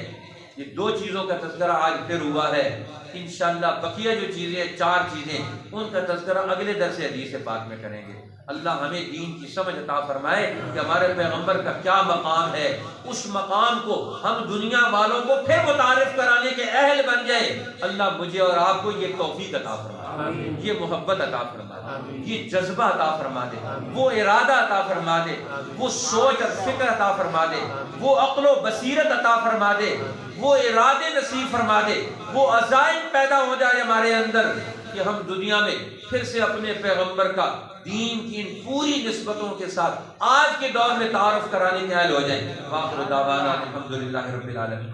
یہ 2 چیزوں کا تذکرہ آج پھر ہوا ہے. انشاءاللہ بقیہ جو چیزیں 4 چیزیں ان کا تذکرہ اگلے درس حدیث پاک میں کریں گے. اللہ ہمیں دین کی سمجھ عطا فرمائے کہ ہمارے پیغمبر کا کیا مقام ہے، اس مقام کو ہم دنیا والوں کو پھر متعارف کرانے کے اہل بن جائیں. اللہ مجھے اور آپ کو یہ توفیق عطا فرمائے، یہ محبت عطا فرمائے، یہ جذبہ عطا فرما دے، وہ ارادہ عطا فرما دے، وہ سوچ اور فکر عطا فرما دے، وہ عقل و بصیرت عطا فرما دے، وہ ارادے نصیب فرما دے، وہ عزائم پیدا ہو جائے ہمارے اندر کہ ہم دنیا میں پھر سے اپنے پیغمبر کا دین کی ان پوری نسبتوں کے ساتھ آج کے دور میں تعارف کرانے کے اہل ہو جائیں. وآخر دعوانا الحمدللہ رب العالمین.